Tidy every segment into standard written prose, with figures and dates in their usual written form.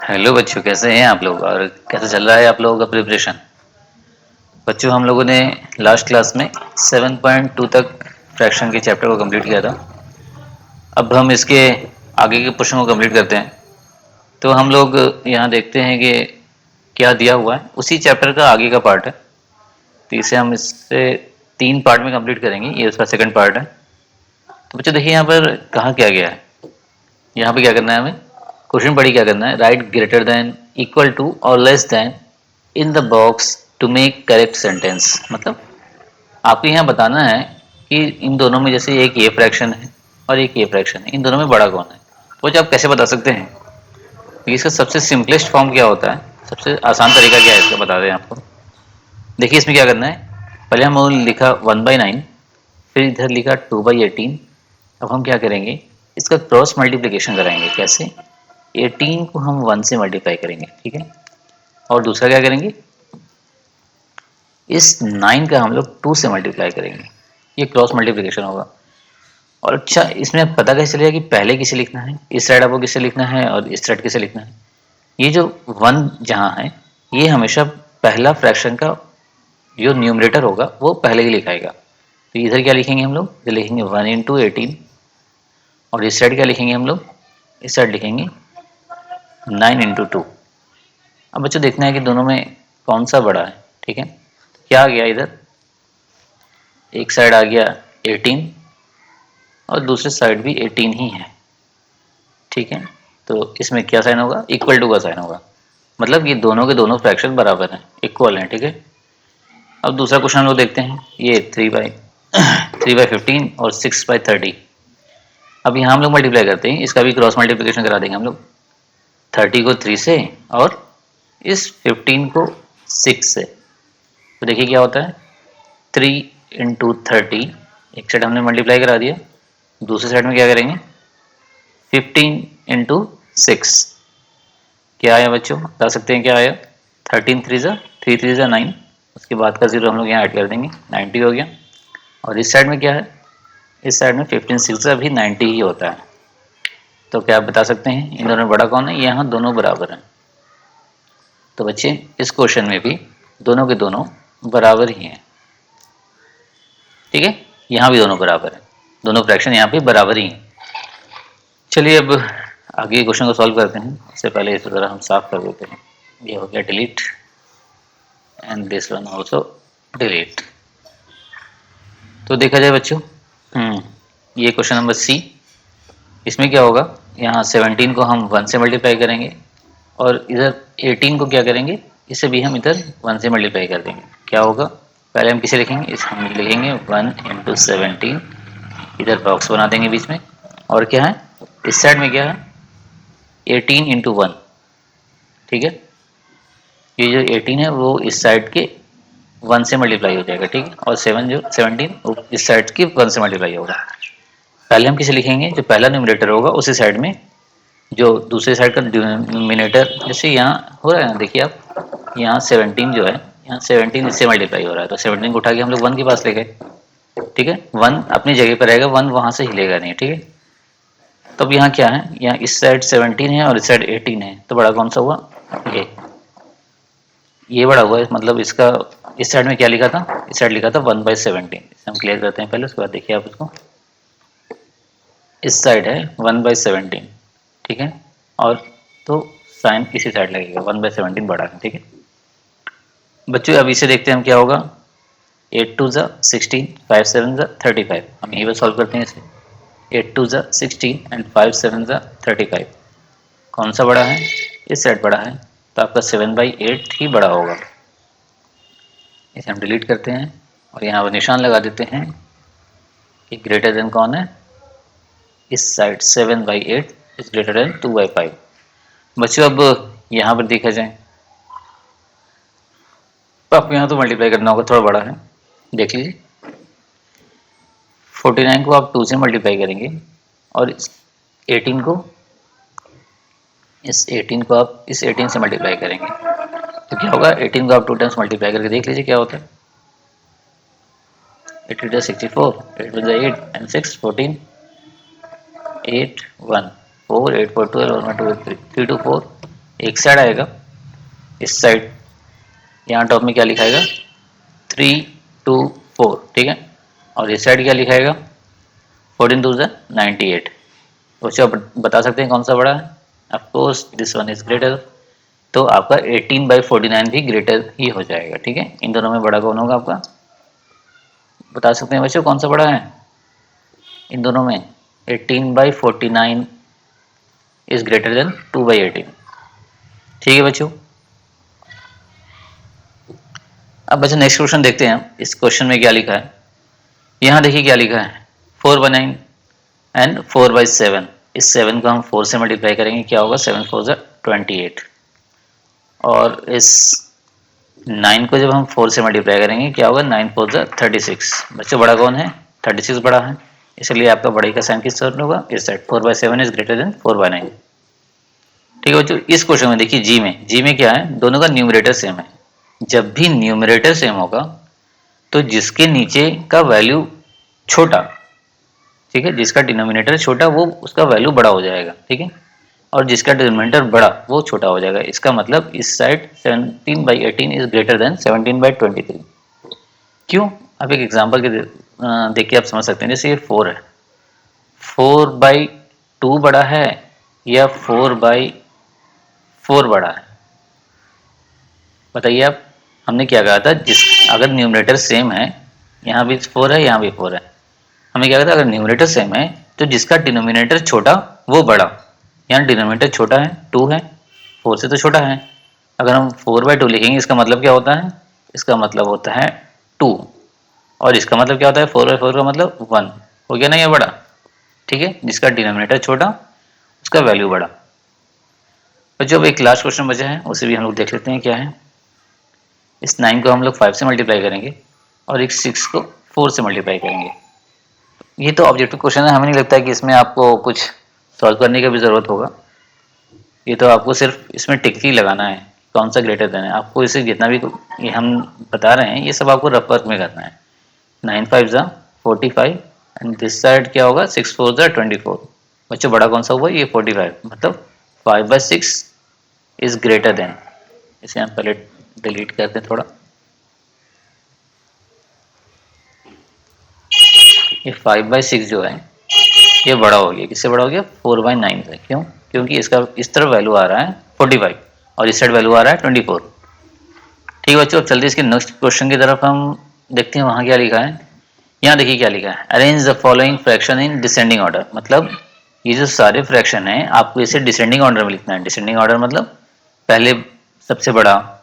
Hello बच्चों, कैसे हैं आप लोग और कैसे चल रहा है आप लोगों का प्रिपरेशन। बच्चों, हम लोगों ने लास्ट क्लास में 7.2 तक फ्रैक्शन के चैप्टर को कंप्लीट किया था। अब हम इसके आगे के पोर्शन को कंप्लीट करते हैं। तो हम लोग यहाँ देखते हैं कि क्या दिया हुआ है, उसी चैप्टर का आगे का पार्ट है। तो इसे हम इससे 3 पार्ट में कंप्लीट करेंगे। ये उसका सेकंड पार्ट है। तो बच्चों देखिए यहाँ पर कहा क्या गया है। यहाँ पे क्या करना है, हमें क्वेश्चन पढ़ी क्या करना है। Write greater than, equal to और less than in the box to make correct sentence. मतलब आपको यहाँ बताना है कि इन दोनों में, जैसे एक ये फ्रैक्शन है और एक ये फ्रैक्शन है, इन दोनों में बड़ा कौन है। तो जो आप कैसे बता सकते हैं, इसका सबसे सिंपलेस्ट फॉर्म क्या होता है, सबसे आसान तरीका क्या है इसका बता दें आपको। देखिए इसमें क्या करना है, पहले हम लिखा 1/9, फिर इधर लिखा 2/18। अब हम क्या करेंगे, इसका क्रॉस मल्टीप्लिकेशन कराएंगे। कैसे, 18 को हम 1 से मल्टीप्लाई करेंगे, ठीक है। और दूसरा क्या करेंगे, इस 9 का हम लोग 2 से मल्टीप्लाई करेंगे। ये क्रॉस मल्टीप्लिकेशन होगा। और अच्छा, इसमें पता कैसे चलेगा कि पहले किसे लिखना है, इस साइड आपको किसे लिखना है और इस साइड किसे लिखना है। ये जो 1 जहाँ है, ये हमेशा पहला फ्रैक्शन का जो न्यूमरेटर होगा वो पहले ही लिखाएगा। तो इधर क्या लिखेंगे हम लोग, इधर लिखेंगे 1 × 18। और इस साइड क्या लिखेंगे हम लोग, इस साइड लिखेंगे 9 × 2। अब बच्चों देखना है कि दोनों में कौन सा बड़ा है, ठीक है। क्या आ गया इधर, एक साइड आ गया 18 और दूसरे साइड भी 18 ही है, ठीक है। तो इसमें क्या साइन होगा, इक्वल टू का साइन होगा। मतलब ये दोनों के दोनों फ्रैक्शन बराबर हैं, इक्वल हैं, ठीक है। अब दूसरा क्वेश्चन हम लोग देखते हैं, ये 3/15 और 6/30। अब यहाँ हम लोग मल्टीप्लाई करते हैं, इसका भी क्रॉस मल्टीप्लिकेशन करा देंगे हम लोग। 30 को 3 से और इस 15 को 6 से। तो देखिए क्या होता है, 3 × 30, एक साइड हमने मल्टीप्लाई करा दिया, दूसरे साइड में क्या करेंगे 15 × 6। क्या आया बच्चों, बता सकते हैं क्या आया। 13 3 9, उसके बाद का 0 हम लोग यहाँ ऐड कर देंगे, 90 हो गया। और इस साइड में क्या है, इस साइड में 15 6 भी 90 ही होता है। तो क्या आप बता सकते हैं इन दोनों में बड़ा कौन है, यहाँ दोनों बराबर हैं। तो बच्चे इस क्वेश्चन में भी दोनों के दोनों बराबर ही हैं, ठीक है। यहाँ भी दोनों बराबर हैं, दोनों फ्रैक्शन यहाँ पे बराबर ही हैं। चलिए अब आगे क्वेश्चन को सॉल्व करते हैं। उससे पहले इसे ज़रा हम साफ कर देते हैं। ये हो गया delete and this one also delete. तो देखा जाए बच्चों, ये क्वेश्चन नंबर सी। इसमें क्या होगा, यहाँ 17 को हम 1 से मल्टीप्लाई करेंगे और इधर 18 को क्या करेंगे, इसे भी हम इधर 1 से मल्टीप्लाई कर देंगे। क्या होगा, पहले हम किसे लिखेंगे, इस हम लिखेंगे 1 × 17, इधर बॉक्स बना देंगे बीच में। और क्या है, इस साइड में क्या है 18 × 1, ठीक है। ये जो 18 है वो इस साइड के 1 से मल्टीप्लाई हो जाएगा, ठीक है। और 17 वो इस साइड की 1 से मल्टीप्लाई होगा। पहले हम किसे लिखेंगे, जो पहला न्यूमरेटर होगा उसी साइड में, जो दूसरे साइड का डिनोमिनेटर, जैसे यहाँ हो रहा है ना, देखिए आप यहाँ 17 जो है, यहाँ 17 इससे मल्टीप्लाई हो रहा है। तो 17 को उठा के हम लोग 1 के पास ले गए, ठीक है। 1 अपनी जगह पर रहेगा, 1 वहाँ से हिलेगा नहीं, ठीक है। तब यहाँ क्या है, यहाँ इस साइड 17 है और इस साइड 18 है, तो बड़ा कौन सा हुआ, ये बड़ा हुआ है। मतलब इसका इस साइड में क्या लिखा था, इस साइड लिखा था 1/17। इसे हम क्लियर करते हैं पहले, उसके बाद देखिए आप इसको। इस साइड है 1/17, ठीक है। और तो साइन इसी साइड लगेगा, 1/17 बड़ा है, ठीक है बच्चों। अब इसे देखते हैं हम क्या होगा। 8 2 16, 5 7 35। हम यही बात सॉल्व करते हैं इसे। 8 2 16 एंड 5 7 35। कौन सा बड़ा है, इस साइड बड़ा है, तो आपका 7/8 ही बड़ा होगा। इसे हम डिलीट करते हैं और यहाँ पर निशान लगा देते हैं कि ग्रेटर देन कौन है, इस साइड 7/8 इज ग्रेटर देन 2/5। बच्चों अब यहाँ पर देखा जाए तो आपको यहाँ तो मल्टीप्लाई करना होगा, थोड़ा बड़ा है, देख लीजिए। 49 को आप 2 से मल्टीप्लाई करेंगे और इस 18 को आप इस 18 से मल्टीप्लाई करेंगे, तो क्या होगा, 18 को आप 2 टाइम्स मल्टीप्लाई करके देख लीजिए क्या होता है। 8 8 64, 8 1 8 एंड 6 14, 8 1 4 8 4 12 1 2 3 3 2 4 एक साइड आएगा, इस साइड यहाँ टॉप में क्या लिखाएगा 3 2 4, ठीक है। और इस साइड क्या लिखाएगा 14 2 98। तो आप बता सकते हैं कौन सा बड़ा है। Of course this one is greater, तो आपका 18/49 भी ग्रेटर ही हो जाएगा, ठीक है। इन दोनों में बड़ा कौन होगा आपका, बता सकते हैं बच्चों कौन सा बड़ा है इन दोनों में। 18/49 इज ग्रेटर देन 2/18, ठीक है बच्चों। अब बच्चों नेक्स्ट क्वेश्चन देखते हैं। इस क्वेश्चन में क्या लिखा है, यहाँ देखिए क्या लिखा है 4/9 एंड 4/7। इस 7 को हम 4 से मल्टीप्लाई करेंगे, क्या होगा 7 4 28। और इस 9 को जब हम 4 से मल्टीप्लाई करेंगे क्या होगा 9 4 36। बच्चों बड़ा कौन है 36 बड़ा है, इसलिए आपका बड़े का साइन किस साइड होगा, इस साइड। 4/7 इज ग्रेटर देन 4/9, ठीक है बच्चों। इस क्वेश्चन में देखिए जी में क्या है, दोनों का न्यूमरेटर सेम है। जब भी न्यूमरेटर सेम होगा तो जिसके नीचे का वैल्यू छोटा, ठीक है, जिसका डिनोमिनेटर छोटा वो उसका वैल्यू बड़ा हो जाएगा, ठीक है। और जिसका डिनोमिनेटर बड़ा वो छोटा हो जाएगा। इसका मतलब इस साइड 17/18 इज ग्रेटर देन 17/23। क्यों, अब एक एग्जांपल के देख के आप समझ सकते हैं। जैसे ये 4 है, 4/2 बड़ा है या 4/4 बड़ा है, बताइए आप। हमने क्या कहा था, जिस अगर न्यूमरेटर सेम है, यहाँ भी 4 है यहाँ भी 4 है, हमें क्या कहा था अगर न्यूमरेटर सेम है तो जिसका डिनोमिनेटर छोटा वो बड़ा। यहाँ डिनोमिनेटर छोटा है 2 है, 4 से तो छोटा है। अगर हम 4/2 लिखेंगे इसका मतलब क्या होता है, इसका मतलब होता है 2। और इसका मतलब क्या होता है 4/4 का मतलब 1 हो गया ना, ये बड़ा, ठीक है। जिसका डिनोमिनेटर छोटा उसका वैल्यू बड़ा। तो जब एक लास्ट क्वेश्चन बचा है उसे भी हम लोग देख लेते हैं क्या है। इस 9 को हम लोग 5 से मल्टीप्लाई करेंगे और एक 6 को 4 से मल्टीप्लाई करेंगे। ये तो ऑब्जेक्टिव क्वेश्चन है, हमें नहीं लगता है कि इसमें आपको कुछ सॉल्व करने की भी ज़रूरत होगा। ये तो आपको सिर्फ इसमें टिक ही लगाना है कौन सा ग्रेटर देन है। आपको इसे जितना भी ये हम बता रहे हैं ये सब आपको रफ वर्क में करना है। 9 5 45 एंड दिस साइड क्या होगा 6 4 24। बच्चों बड़ा कौन सा हुआ ये 45, मतलब 5/6 इज ग्रेटर देन। इसे हम पहले डिलीट करते हैं थोड़ा। ये 5/6 जो है ये बड़ा हो गया, किससे बड़ा हो गया 4/9 से। क्यों, क्योंकि इसका इस तरफ वैल्यू आ रहा है 45 और इस साइड वैल्यू आ रहा है 24। ठीक है बच्चों, अब चलते इसके नेक्स्ट क्वेश्चन की तरफ हम देखते हैं वहाँ क्या लिखा है। यहाँ देखिए क्या लिखा है, arrange the following fraction in descending order. मतलब ये जो सारे फ्रैक्शन हैं आपको इसे डिसेंडिंग ऑर्डर में लिखना है। डिसेंडिंग ऑर्डर मतलब पहले सबसे बड़ा,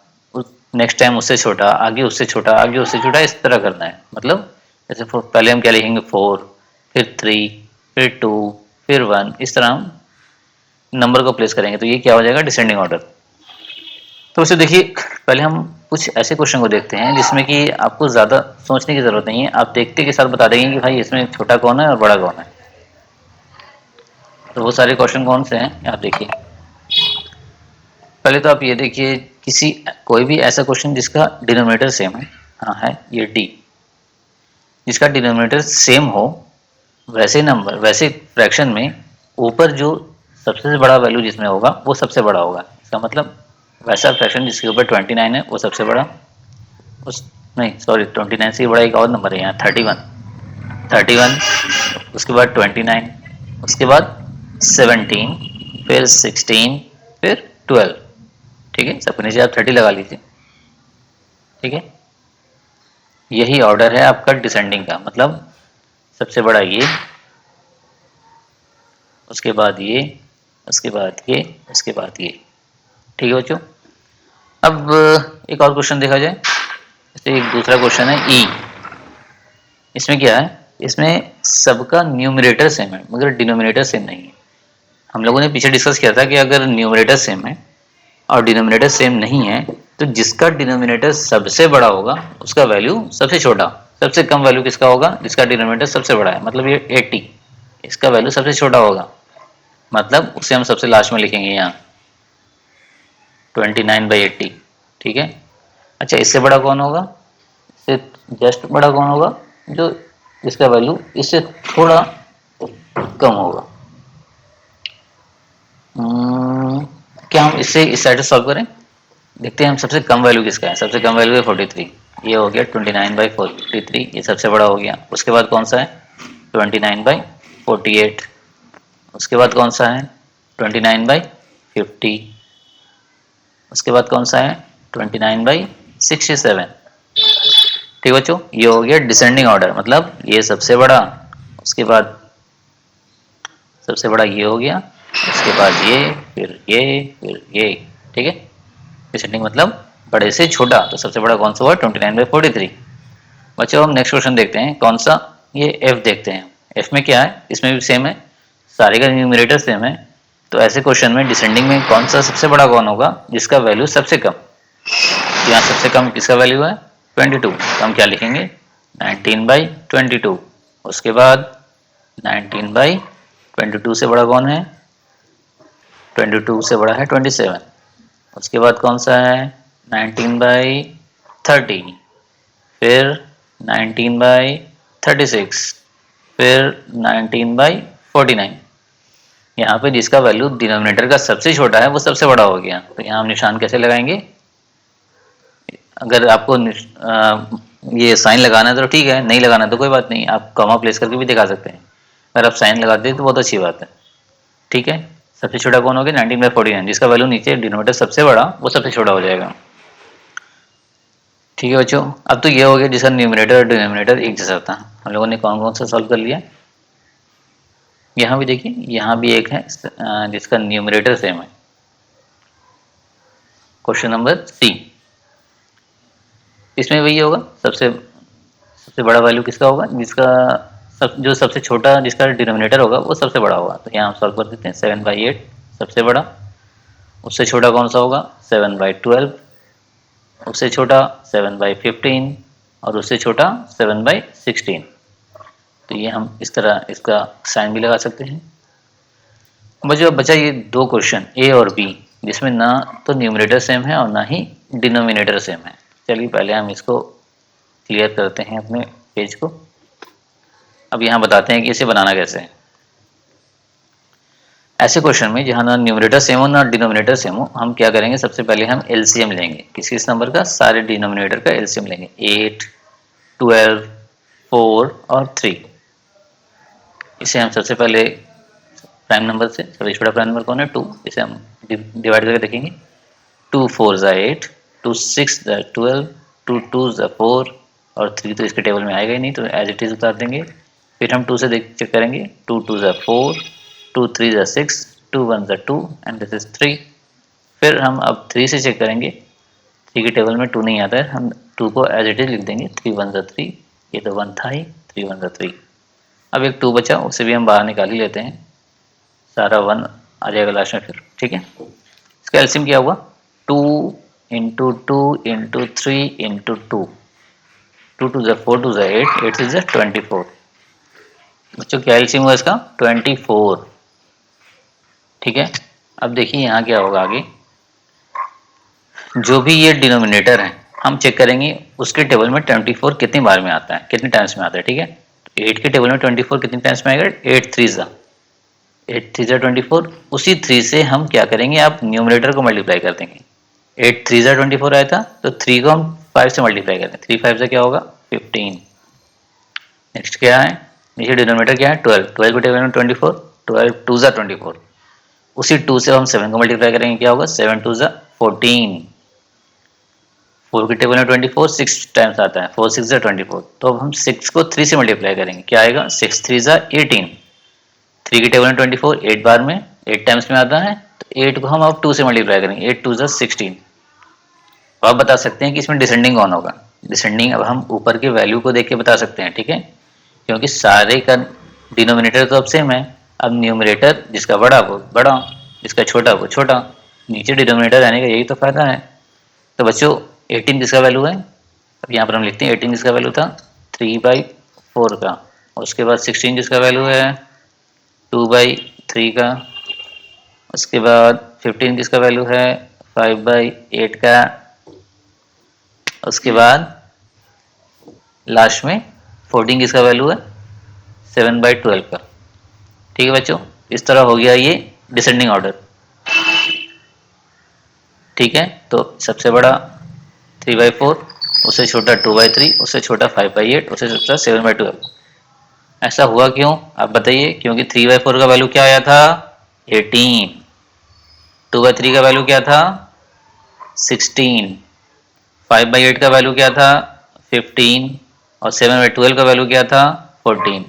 नेक्स्ट टाइम उससे छोटा, आगे उससे छोटा, आगे उससे छोटा, इस तरह करना है। मतलब जैसे पहले हम क्या लिखेंगे 4, फिर 3, फिर 2, फिर 1, इस तरह हम नंबर को प्लेस करेंगे तो ये क्या हो जाएगा डिसेंडिंग ऑर्डर। तो उसे देखिए पहले हम कुछ ऐसे क्वेश्चन को देखते हैं जिसमें कि आपको ज़्यादा सोचने की ज़रूरत नहीं है, आप देखते के साथ बता देंगे कि भाई इसमें छोटा कौन है और बड़ा कौन है। तो वो सारे क्वेश्चन कौन से हैं आप देखिए। पहले तो आप ये देखिए कोई भी ऐसा क्वेश्चन जिसका डिनोमिनेटर सेम है। हाँ है ये डी, जिसका डिनोमिनेटर सेम हो वैसे नंबर वैसे फ्रैक्शन में ऊपर जो सबसे बड़ा वैल्यू जिसमें होगा वो सबसे बड़ा होगा। इसका मतलब वैसा फ्रैक्शन जिसके ऊपर 29 है वो सबसे बड़ा, उस नहीं सॉरी 29 से बड़ा एक और नंबर है यहाँ 31, उसके बाद 29, उसके बाद 17, फिर 16, फिर 12। ठीक है, सबके नीचे आप 30 लगा लीजिए। ठीक है, यही ऑर्डर है आपका डिसेंडिंग का। मतलब सबसे बड़ा ये, उसके बाद ये, उसके बाद ये, उसके बाद ये। ठीक है बच्चों, अब एक और क्वेश्चन देखा जाए। जैसे एक दूसरा क्वेश्चन है ई। इसमें क्या है, इसमें सबका न्यूमरेटर सेम है मगर डिनोमिनेटर सेम नहीं है। हम लोगों ने पीछे डिस्कस किया था कि अगर न्यूमरेटर सेम है और डिनोमिनेटर सेम नहीं है तो जिसका डिनोमिनेटर सबसे बड़ा होगा उसका वैल्यू सबसे छोटा, सबसे कम वैल्यु किसका होगा जिसका डिनोमिनेटर सबसे बड़ा है। मतलब ये 80, इसका वैल्यू सबसे छोटा होगा, मतलब उसे हम सबसे लास्ट में लिखेंगे यहाँ 29/80। ठीक है, अच्छा इससे बड़ा कौन होगा, इससे जस्ट बड़ा कौन होगा, जो जिसका वैल्यू इससे थोड़ा कम होगा। क्या हम इससे इस साइड से सॉल्व करें? देखते हैं हम सबसे कम वैल्यू किसका है। सबसे कम वैल्यू है 43, ये हो गया 29/43, ये सबसे बड़ा हो गया। उसके बाद कौन सा है 29/48, उसके बाद कौन सा है 29/50, उसके बाद कौन सा है 29/67। ठीक बच्चों, ये हो गया डिसेंडिंग ऑर्डर, मतलब ये सबसे बड़ा, उसके बाद सबसे बड़ा ये हो गया, उसके बाद ये, फिर ये, फिर ये। ठीक है, डिसेंडिंग मतलब बड़े से छोटा, तो सबसे बड़ा कौन सा हुआ 29/43। बच्चों हम नेक्स्ट क्वेश्चन देखते हैं, कौन सा, ये एफ देखते हैं। एफ में क्या है, इसमें भी सेम है, सारे का न्यूमरेटर सेम है। तो ऐसे क्वेश्चन में डिसेंडिंग में कौन सा सबसे बड़ा कौन होगा जिसका वैल्यू सबसे कम। तो यहाँ सबसे कम किसका वैल्यू है 22, तो हम क्या लिखेंगे 19/22। उसके बाद 19/22 से बड़ा कौन है 22 से बड़ा है 27। उसके बाद कौन सा है 19/30, फिर 19/36, फिर 19/49। यहाँ पे जिसका वैल्यू डिनोमिनेटर का सबसे छोटा है वो सबसे बड़ा हो गया। तो यहाँ हम निशान कैसे लगाएंगे, अगर आपको ये साइन लगाना है तो ठीक है, नहीं लगाना तो कोई बात नहीं, आप कॉमा प्लेस करके भी दिखा सकते हैं। अगर आप साइन लगा दें तो बहुत अच्छी बात है। ठीक है, सबसे छोटा कौन हो गया 19/49, जिसका वैल्यू नीचे डिनोमिनेटर सबसे बड़ा वो सबसे छोटा हो जाएगा। ठीक है बच्चों, अब तो ये हो गया जिसका न्यूमरेटर और डिनोमिनेटर एक जैसा था। हम लोगों ने कौन कौन सा सॉल्व कर लिया, यहाँ भी देखिए, यहाँ भी एक है जिसका न्यूमरेटर सेम है। क्वेश्चन नंबर सी, इसमें वही होगा, सबसे सबसे बड़ा वैल्यू किसका होगा, जिसका जो सबसे छोटा जिसका डिनोमिनेटर होगा वो सबसे बड़ा होगा। तो यहाँ हम सॉल्व कर देते हैं 7/8 सबसे बड़ा, उससे छोटा कौन सा होगा 7/12, उससे छोटा 7/15 और उससे छोटा 7/16। तो ये हम इस तरह इसका साइन भी लगा सकते हैं। बच्चों बचा ये दो क्वेश्चन ए और बी, जिसमें ना तो न्यूमरेटर सेम है और ना ही डिनोमिनेटर सेम है। चलिए पहले हम इसको क्लियर करते हैं अपने पेज को। अब यहाँ बताते हैं कि इसे बनाना कैसे है। ऐसे क्वेश्चन में जहाँ ना न्यूमरेटर सेम हो ना डिनोमिनेटर सेम हो, हम क्या करेंगे, सबसे पहले हम एलसीएम लेंगे। किस नंबर का, सारे डिनोमिनेटर का एलसीएम लेंगे। 8, 12, 4 और 3। इसे हम सबसे पहले प्राइम नंबर से, सबसे छोटा प्राइम नंबर कौन है 2, इसे हम डिवाइड करके देखेंगे। 2 4 8, 2 6 12, 2 2 4 और 3 तो इसके टेबल में आएगा ही नहीं, तो एज इट इज उतार देंगे। फिर हम 2 से चेक करेंगे, 2 2 4, 2 3 6, 2 1 2 एंड दिस इज 3। फिर हम अब 3 से चेक करेंगे, 3 के टेबल में 2 नहीं आता है, हम 2 को एज इट इज लिख देंगे। 3 1 3, ये तो 1 था ही, 3 1 3। अब एक 2 बचा, उसे भी हम बाहर निकाल ही लेते हैं, सारा 1 आ जाएगा लास्ट में फिर। ठीक है, इसका एलसीएम क्या हुआ 2 इंटू 2 इंटू 3 इंटू 2, 2 2 4, 2 8, 8 6 24। बच्चों क्या एलसीएम हुआ इसका 24। ठीक है, अब देखिए यहाँ क्या होगा आगे, जो भी ये डिनोमिनेटर है हम चेक करेंगे उसके टेबल में 24 कितनी बार में आता है, कितने टाइम्स में आता है। ठीक है, 8 के टेबल में 24 कितने टाइम्स में आएगा, 8 3 8 3 24। उसी 3 से हम क्या करेंगे, आप न्यूमरेटर को मल्टीप्लाई कर देंगे। 8 3 24 आया था, तो 3 को हम 5 से मल्टीप्लाई करते हैं। 3 5 से क्या होगा 15। नेक्स्ट क्या है, नीचे डिनोमिनेटर क्या है 12, 12 के टेबल में 24, 12 2 24। उसी 2 से हम 7 को मल्टीप्लाई करेंगे, क्या होगा 7 2 14। 4 के टेबल में 24 6 टाइम्स आता है, 4 6 24। तो अब हम 6 को 3 से मल्टीप्लाई करेंगे, क्या आएगा 6 3 18। 3 के टेबल में 24 8 बार में 8 टाइम्स में आता है, तो 8 को हम अब 2 से मल्टीप्लाई करेंगे, 8 2 16। तो आप बता सकते हैं कि इसमें डिसेंडिंग कौन होगा। डिसेंडिंग अब हम ऊपर के वैल्यू को देख के बता सकते हैं। ठीक है, क्योंकि सारे का डिनोमिनेटर तो अब सेम है। अब न्यूमरेटर जिसका बड़ा वो बड़ा, जिसका छोटा वो छोटा, नीचे डिनोमिनेटर रहने का यही तो फायदा है। तो बच्चों 18 जिसका वैल्यू है, अब यहाँ पर हम लिखते हैं 18 जिसका वैल्यू था 3/4 का, उसके बाद 16 जिसका वैल्यू है 2/3 का, उसके बाद 15 जिसका वैल्यू है 5/8 का, उसके बाद लास्ट में 14 जिसका वैल्यू है 7/12 का। ठीक है बच्चों, इस तरह हो गया ये डिसेंडिंग ऑर्डर। ठीक है, तो सबसे बड़ा 3/4, उससे छोटा 2/3, उससे छोटा 5/8, उससे छोटा 7/12। ऐसा हुआ क्यों आप बताइए? क्योंकि 3/4 का वैल्यू क्या आया था? 18। 2/3 का वैल्यू क्या था? 16। 5/8 का वैल्यू क्या था? 15। और 7/12 का वैल्यू क्या था? 14।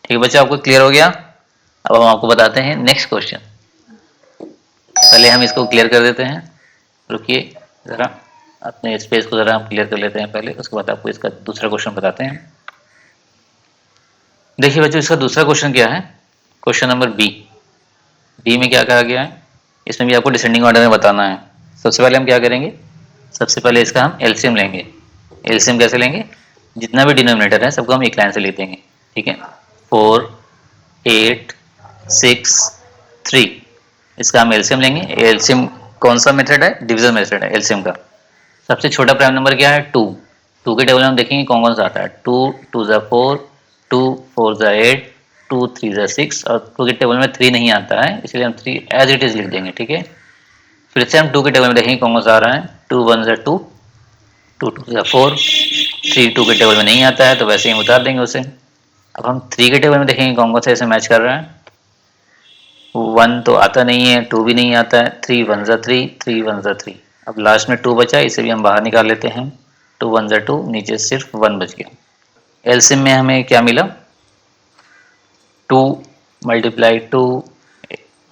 ठीक है बच्चों, आपको क्लियर हो गया? अब हम आपको बताते हैं नेक्स्ट क्वेश्चन। पहले हम इसको क्लियर कर देते हैं, रुकिए ज़रा, अपने स्पेस को ज़रा हम क्लियर कर लेते हैं पहले, उसके बाद आपको इसका दूसरा क्वेश्चन बताते हैं। देखिए बच्चों, इसका दूसरा क्वेश्चन क्या है? Question number B. बी में क्या कहा गया है? इसमें भी आपको डिसेंडिंग ऑर्डर में बताना है। सबसे पहले हम क्या करेंगे? सबसे पहले इसका हम एलसीएम लेंगे। एलसीएम कैसे लेंगे? जितना भी डिनोमिनेटर है सबको हम एक लाइन से लिख देंगे। ठीक है, 4, 8, 6, 3, इसका हम एलसीएम लेंगे। एलसीएम कौन सा मेथड है? डिवीजन मेथड है एलसीएम का। सबसे छोटा प्राइम नंबर क्या है? 2। 2 के टेबल में हम देखेंगे कौन कौन सा आता है। 2 2 ज़ा 4, 2 4 ज़ा 8, 2 3 ज़ा 6, और 2 के टेबल में 3 नहीं आता है, इसलिए हम 3 एज इट इज लिख देंगे। ठीक है, फिर से हम 2 के टेबल में देखेंगे कौन कौन सा आ रहा है। 2 1 ज़ा 2, 2 2 ज़ा 4, 3 2 के टेबल में नहीं आता है तो वैसे ही उतार देंगे उसे। अब हम 3 के टेबल में देखेंगे कौन कौन सा ऐसे मैच कर रहा है। 1 तो आता नहीं है, 2 भी नहीं आता है, 3 1 ज़ा 3, 3 1 ज़ा 3। अब लास्ट में 2 बचा, इसे भी हम बाहर निकाल लेते हैं। 2 1 ज़ा 2, नीचे सिर्फ 1 बच गया। एलसीएम में हमें क्या मिला? 2 मल्टीप्लाई 2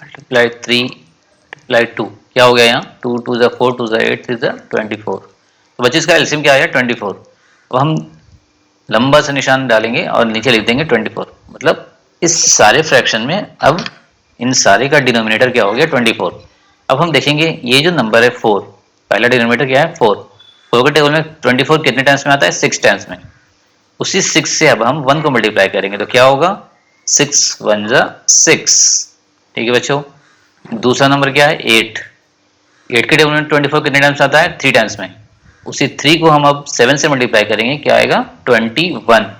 मल्टीप्लाई 3 मल्टीप्लाई 2, क्या हो गया यहाँ? 2 2 ज़ा 4, 2 ज़ा 8, 3 ज़ा 24। तो बच्चे इसका एलसीएम क्या आया? 24। अब हम लंबा सा निशान डालेंगे और नीचे लिख देंगे 24। मतलब इस सारे फ्रैक्शन में अब इन सारे का डिनोमिनेटर क्या हो गया? 24। अब हम देखेंगे ये जो नंबर है 4, पहला डिनोमिनेटर क्या है? 4। 4 के टेबल में 24 कितने टाइम्स में आता है? 6 टाइम्स में। उसी 6 से अब हम 1 को मल्टीप्लाई करेंगे तो क्या होगा? 6 1 ज़ा 6। ठीक है बच्चों, दूसरा नंबर क्या है? 8। 8 के टेबल में 24 कितने टाइम्स आता है? 3 टाइम्स में। उसी 3 को हम अब 7 से मल्टीप्लाई करेंगे, क्या आएगा? 21।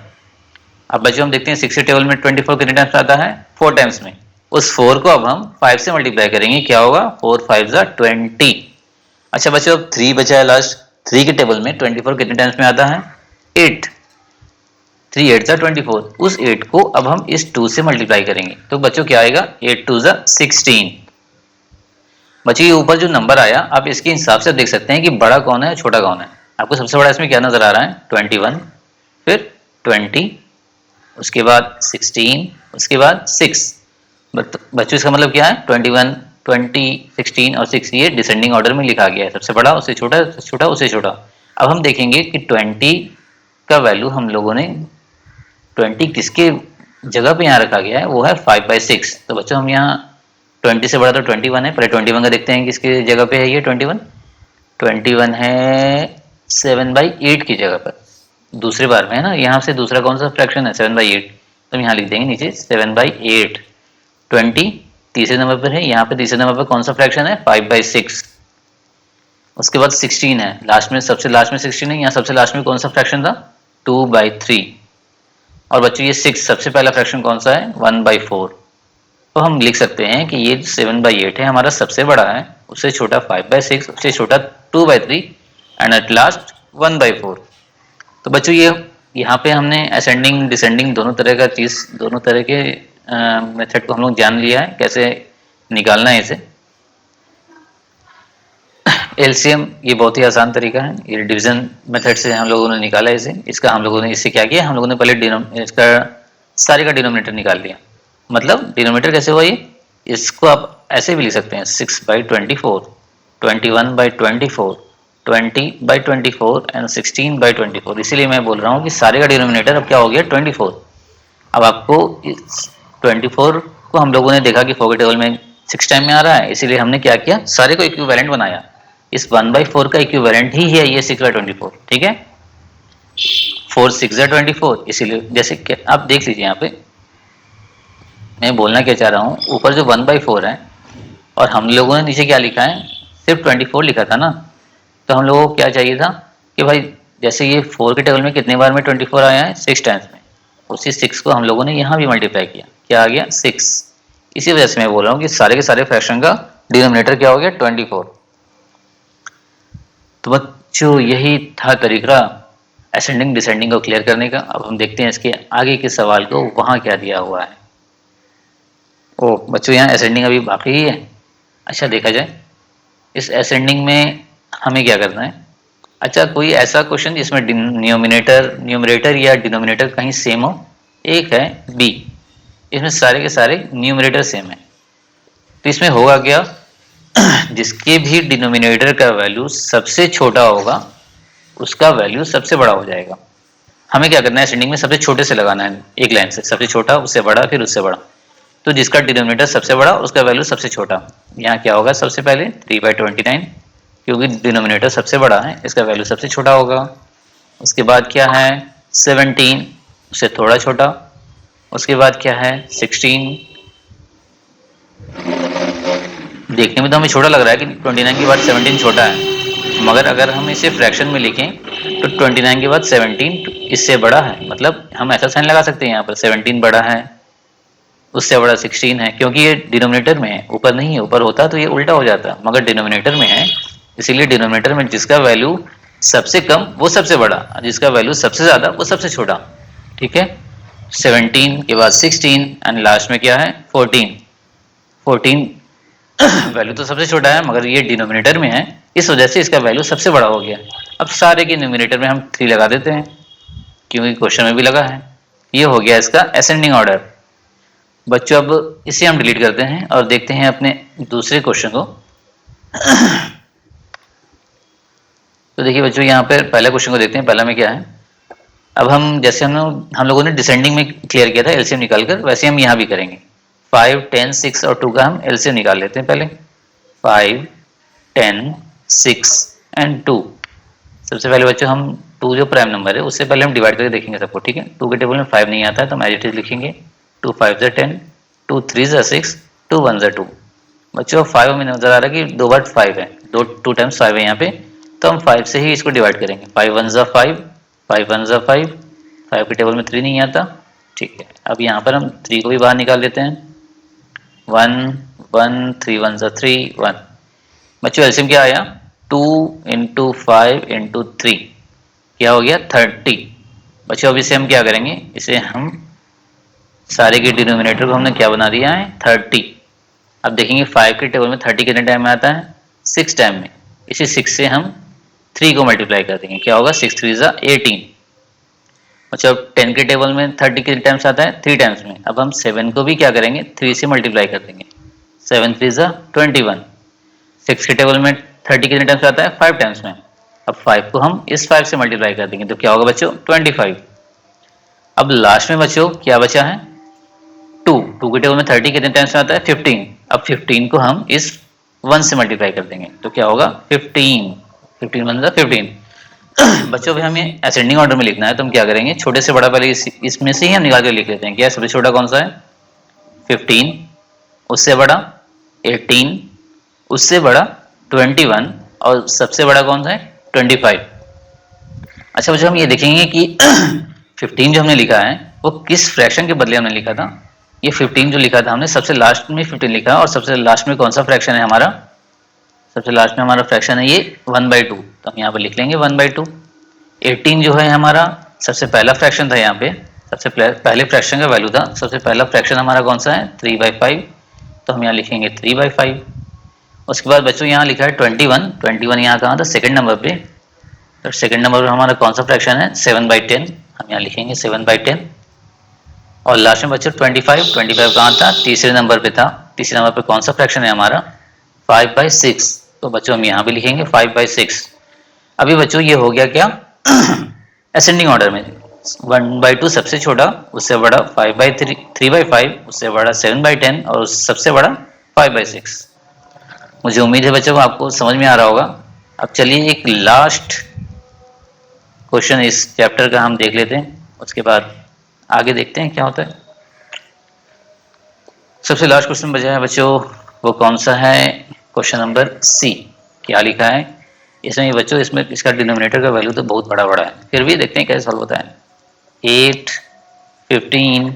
अब बच्चों हम देखते हैं 6 के टेबल में 24 कितने टाइम्स आता है? 4 टाइम्स में। उस 4 को अब हम 5 से मल्टीप्लाई करेंगे, क्या होगा? 4 5 ज़ा 20। अच्छा बच्चों, अब 3 बचा है लास्ट। 3 के टेबल में 24 कितने टाइम्स में आता है? 8। 3 8 ज़ा 24। उस 8 को अब हम इस 2 से मल्टीप्लाई करेंगे तो बच्चों क्या आएगा? 8 2 ज़ा 16। बच्चों ये ऊपर जो नंबर आया, आप इसके हिसाब से देख सकते हैं कि बड़ा कौन है छोटा कौन है। आपको सबसे बड़ा इसमें क्या नजर आ रहा है? 21, फिर 20, उसके बाद 16, उसके बाद 6। बच्चों इसका मतलब क्या है? 21 20 16 और 6 ये डिसेंडिंग ऑर्डर में लिखा गया है, सबसे बड़ा उससे छोटा, सबसे छोटा उससे छोटा। अब हम देखेंगे कि 20 का वैल्यू हम लोगों ने 20 किसके जगह पे यहाँ रखा गया है? वो है 5/6। तो बच्चों हम यहाँ 20 से बड़ा तो 21 है, पहले 21 का देखते हैं किसकी जगह पे है ये 21। 21 है 7/8 की जगह पर, दूसरे बार में है ना। यहाँ से दूसरा कौन सा फ्रैक्शन है? 7/8, तो हम यहाँ लिख देंगे नीचे 7/8। 20 तीसरे नंबर पर है, यहाँ पे तीसरे नंबर पर कौन सा फ्रैक्शन है? 5/6। उसके बाद 16 है, लास्ट में सबसे लास्ट में 16 है, यहाँ सबसे लास्ट में कौन सा फ्रैक्शन था? 2/3। और बच्चों ये 6 सबसे पहला फ्रैक्शन कौन सा है? 1/4। तो हम लिख सकते हैं कि ये 7/8 है हमारा सबसे बड़ा है, उससे छोटा 5/6, उससे छोटा 2/3 एंड एट लास्ट 1/4। तो बच्चों ये यहाँ पे हमने असेंडिंग डिसेंडिंग दोनों तरह का चीज़, दोनों तरह के मेथड को हम लोग जान लिया है कैसे निकालना है इसे। एलसीएम ये बहुत ही आसान तरीका है, ये डिवीजन मेथड से हम लोगों ने निकाला है इसे। इसका हम लोगों ने इससे क्या किया? हम लोगों ने पहले इसका सारे का डिनोमिनेटर निकाल लिया। मतलब डिनोमिनेटर कैसे हुआ ये? इसको आप ऐसे भी लिख सकते हैं 6/24, 21/24, 20/24 एंड 16/24। इसीलिए मैं बोल रहा हूँ कि सारे का डिनोमिनेटर अब क्या हो गया? 24। अब आपको इस 24 को हम लोगों ने देखा कि 4 के टेबल में 6 टाइम में आ रहा है, इसीलिए हमने क्या किया? सारे को इक्विवेलेंट बनाया। इस 1/4 का इक्विवेलेंट ही है ये 6/24। ठीक है, 4 6 ज़ा 24। इसीलिए जैसे आप देख लीजिए यहाँ पे मैं बोलना क्या चाह रहा हूँ, ऊपर जो 1/4 है और हम लोगों ने नीचे क्या लिखा है? सिर्फ 24 लिखा था ना। तो हम लोगों को क्या चाहिए था कि भाई जैसे ये 4 के टेबल में कितने बार में 24 आया है? 6 टाइम्स में। उसी 6 को हम लोगों ने यहाँ भी मल्टीप्लाई किया, क्या आ गया? 6। इसी वजह से मैं बोल रहा हूँ कि सारे के सारे फ्रैक्शन का डिनोमिनेटर क्या हो गया? 24। तो बच्चों यही था तरीका असेंडिंग डिसेंडिंग को क्लियर करने का। अब हम देखते हैं इसके आगे के सवाल को, वहाँ क्या दिया हुआ है। ओ बच्चों, यहाँ असेंडिंग अभी बाकी ही है। अच्छा देखा जाए, इस असेंडिंग में हमें क्या करना है। अच्छा, कोई ऐसा क्वेश्चन जिसमें न्यूमरेटर या डिनोमिनेटर कहीं सेम हो। एक है बी, इसमें सारे के सारे न्यूमरेटर सेम है। तो इसमें होगा क्या, जिसके भी डिनोमिनेटर का वैल्यू सबसे छोटा होगा उसका वैल्यू सबसे बड़ा हो जाएगा। हमें क्या करना है, असेंडिंग में सबसे छोटे से लगाना है, एक लाइन से सबसे छोटा उससे बड़ा फिर उससे बड़ा। तो जिसका डिनोमिनेटर सबसे बड़ा उसका वैल्यू सबसे छोटा। यहाँ क्या होगा, सबसे पहले 3/29, क्योंकि डिनोमिनेटर सबसे बड़ा है इसका वैल्यू सबसे छोटा होगा। उसके बाद क्या है 17, उससे थोड़ा छोटा। उसके बाद क्या है 16, देखने में तो हमें छोटा लग रहा है कि 29 के बाद 17 छोटा है, मगर अगर हम इसे फ्रैक्शन में लिखें तो 29 के बाद 17 इससे बड़ा है। मतलब हम ऐसा साइन लगा सकते हैं, यहाँ पर 17 बड़ा है, उससे बड़ा 16 है, क्योंकि ये डिनोमिनेटर में है, ऊपर नहीं है। ऊपर होता तो ये उल्टा हो जाता, मगर डिनोमिनेटर में है, इसीलिए डिनोमिनेटर में जिसका वैल्यू सबसे कम वो सबसे बड़ा, जिसका वैल्यू सबसे ज़्यादा वो सबसे छोटा। ठीक है, 17 के बाद 16 एंड लास्ट में क्या है 14 वैल्यू तो सबसे छोटा है, मगर ये डिनोमिनेटर में है, इस वजह से इसका वैल्यू सबसे बड़ा हो गया। अब सारे के न्यूमिनेटर में हम 3 लगा देते हैं, क्योंकि क्वेश्चन में भी लगा है। ये हो गया इसका असेंडिंग ऑर्डर। बच्चों अब इसे हम डिलीट करते हैं और देखते हैं अपने दूसरे क्वेश्चन को। तो देखिए बच्चों, यहाँ पर पहले क्वेश्चन को देखते हैं, पहला में क्या है। अब हम जैसे हम लोगों ने डिसेंडिंग में क्लियर किया था एलसीएम निकालकर, वैसे हम यहाँ भी करेंगे। 5, 10, 6 और 2 का हम एलसीएम निकाल लेते हैं पहले। 5, 10, 6 एंड 2। सबसे पहले बच्चों हम 2 जो प्राइम नंबर है उससे पहले हम डिवाइड करके देखेंगे सबको। ठीक है, 2 के टेबल में 5 नहीं आता है तो हम एज इट इज लिखेंगे। 2 5 ज़ा 10, 2 3 ज़ा 6, 2 1 ज़ा 2। बच्चों 5 हमें नजर आ रहा है कि 2 बार 5 है, 2 टाइम्स 5 है यहाँ पे, तो हम 5 से ही इसको डिवाइड करेंगे। 5 1 ज़ा 5, 5 1 ज़ा 5, 5 के टेबल में 3 नहीं आता। ठीक है, अब यहाँ पर हम 3 को भी बाहर निकाल लेते हैं। 1 1 3 1 ज़ा 3 1। बच्चों एलसीएम क्या आया, 2 इंटू 5 इंटू 3 क्या हो गया 30। बच्चों अब इसे हम क्या करेंगे, इसे हम सारे के डिनोमिनेटर को हमने क्या बना दिया है 30। अब देखेंगे 5 के टेबल में 30 कितने टाइम में आता है 6 टाइम में। इसी 6 से हम 3 को मल्टीप्लाई कर देंगे, क्या होगा 6 3 ज़ा 18। अच्छा अब 10 के टेबल में 30 कितने टाइम्स आता है 3 टाइम्स में। अब हम 7 को भी क्या करेंगे 3 से मल्टीप्लाई कर देंगे। 7 3 ज़ा 21। 6 के टेबल में 30 कितने टाइम्स आता है 5 टाइम्स में। अब 5 को हम इस 5 से मल्टीप्लाई कर देंगे तो क्या होगा बच्चों 25। अब लास्ट में बच्चों क्या बचा है 2 के टेबल में 30 कितने टाइम्स में आता है 15। अब 15 को हम इस 1 से मल्टीप्लाई कर देंगे तो क्या होगा 15 1 ज़ा 15। बच्चों भी हमें असेंडिंग ऑर्डर में लिखना है तो हम क्या करेंगे, छोटे से बड़ा पहले इसमें से ही हम निकाल के लिख लेते हैं। क्या सबसे छोटा कौन सा है 15, उससे बड़ा 18, उससे बड़ा 21 और सबसे बड़ा कौन सा है 25। अच्छा बच्चों हम ये देखेंगे कि 15 जो हमने लिखा है वो किस फ्रैक्शन के बदले हमने लिखा था। ये 15 जो लिखा था हमने सबसे लास्ट में 15 लिखा है, और सबसे लास्ट में कौन सा फ्रैक्शन है हमारा, सबसे लास्ट में हमारा फ्रैक्शन है ये 1/2, तो हम यहाँ पर लिख लेंगे 1/2। 18 जो है हमारा सबसे पहला फ्रैक्शन था, यहाँ पे सबसे पहले फ्रैक्शन का वैल्यू था। सबसे पहला फ्रैक्शन हमारा कौन सा है 3/5, तो हम यहाँ लिखेंगे 3/5। उसके बाद बच्चों यहाँ लिखा है 21 यहाँ कहाँ था सेकंड नंबर पे, तो सेकंड नंबर पर हमारा कौन सा फ्रैक्शन है 7/10, हम यहाँ लिखेंगे 7/10। और लास्ट में बच्चों 25 कहाँ था तीसरे नंबर पे था। तीसरे नंबर पे कौन सा फ्रैक्शन है हमारा 5/6, तो बच्चों हम यहाँ भी लिखेंगे 5/6। अभी बच्चों ये हो गया क्या असेंडिंग ऑर्डर में 1/2 सबसे छोटा, उससे बड़ा 3/5, उससे बड़ा 7/10 और सबसे बड़ा 5/6। मुझे उम्मीद है बच्चों आपको समझ में आ रहा होगा। अब चलिए एक लास्ट क्वेश्चन इस चैप्टर का हम देख लेते हैं, उसके बाद आगे देखते हैं क्या होता है। सबसे लास्ट क्वेश्चन बचा है बच्चों, वो कौन सा है क्वेश्चन नंबर सी। क्या लिखा है इसमें बच्चों, इसमें इसका डिनोमिनेटर का वैल्यू तो बहुत बड़ा बड़ा है, फिर भी देखते हैं कैसे सॉल्व होता है। 8, 15,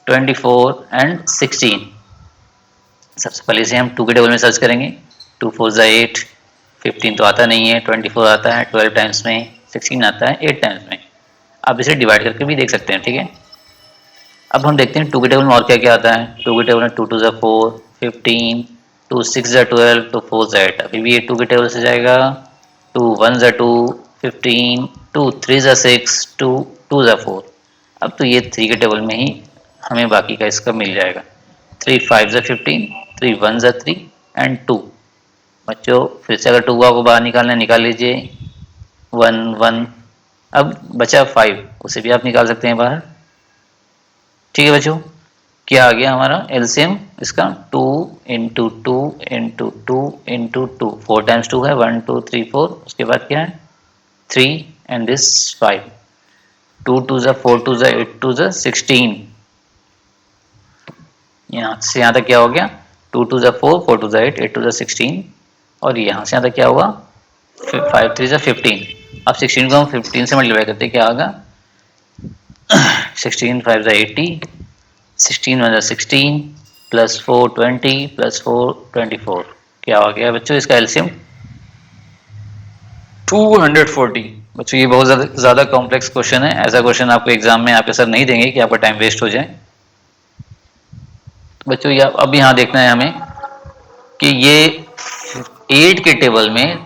24 एंड 16। सबसे पहले से हम 2 के टेबल में सर्च करेंगे। 2 4 ज़ा 8, 15 तो आता नहीं है, 24 आता है 12 टाइम्स में, 16 आता है 8 टाइम्स में। आप इसे डिवाइड करके भी देख सकते हैं, ठीक है। अब हम देखते हैं 2 के टेबल में और क्या क्या आता है। 2 के टेबल में 2 2 ज़ा 4, 15, 2 6 ज़ा 12, 2 4 ज़ा 8। अभी भी ये 2 के टेबल से जाएगा। 2 1 ज़ा 2, 15, 2 3 ज़ा 6, 2 2 ज़ा 4। अब तो ये 3 के टेबल में ही हमें बाकी का इसका मिल जाएगा। 3 5 ज़ा 15, 3 1 ज़ा 3 एंड 2। बच्चों फिर से अगर 2 को बाहर निकालना है निकाल लीजिए। 1 1। अब बचा 5, उसे भी आप निकाल सकते हैं बाहर, ठीक है बच्चों। क्या आ गया हमारा एलसीएम इसका? 2 इंटू 2 इंटू 2 इंटू 2। 4 टाइम्स 2 है, 1 2 3 4। उसके बाद क्या है? 3 एंड दिस 5। 2 2 ज़ा 4, 2 ज़ा 8, 2 ज़ा 16। यहाँ से यहाँ तक क्या हो गया? 2 2 ज़ा 4, 4 2 ज़ा 8, 8 2 ज़ा 16। और यहाँ से यहाँ तक क्या होगा? 5 3 ज़ा 15। अब 16 को हम 15 से मल्टीप्लाई करते क्या आएगा? 16 5 ज़ा 80, 16 1 ज़ा 16, प्लस 4 20, प्लस 4 24। क्या हो गया बच्चों इसका एलसीएम? 240। बच्चों ये बहुत ज़्यादा कॉम्प्लेक्स क्वेश्चन है। ऐसा क्वेश्चन आपको एग्जाम में आपके सर नहीं देंगे कि आपका टाइम वेस्ट हो जाए। बच्चों ये अब यहाँ देखना है हमें कि ये 8 के टेबल में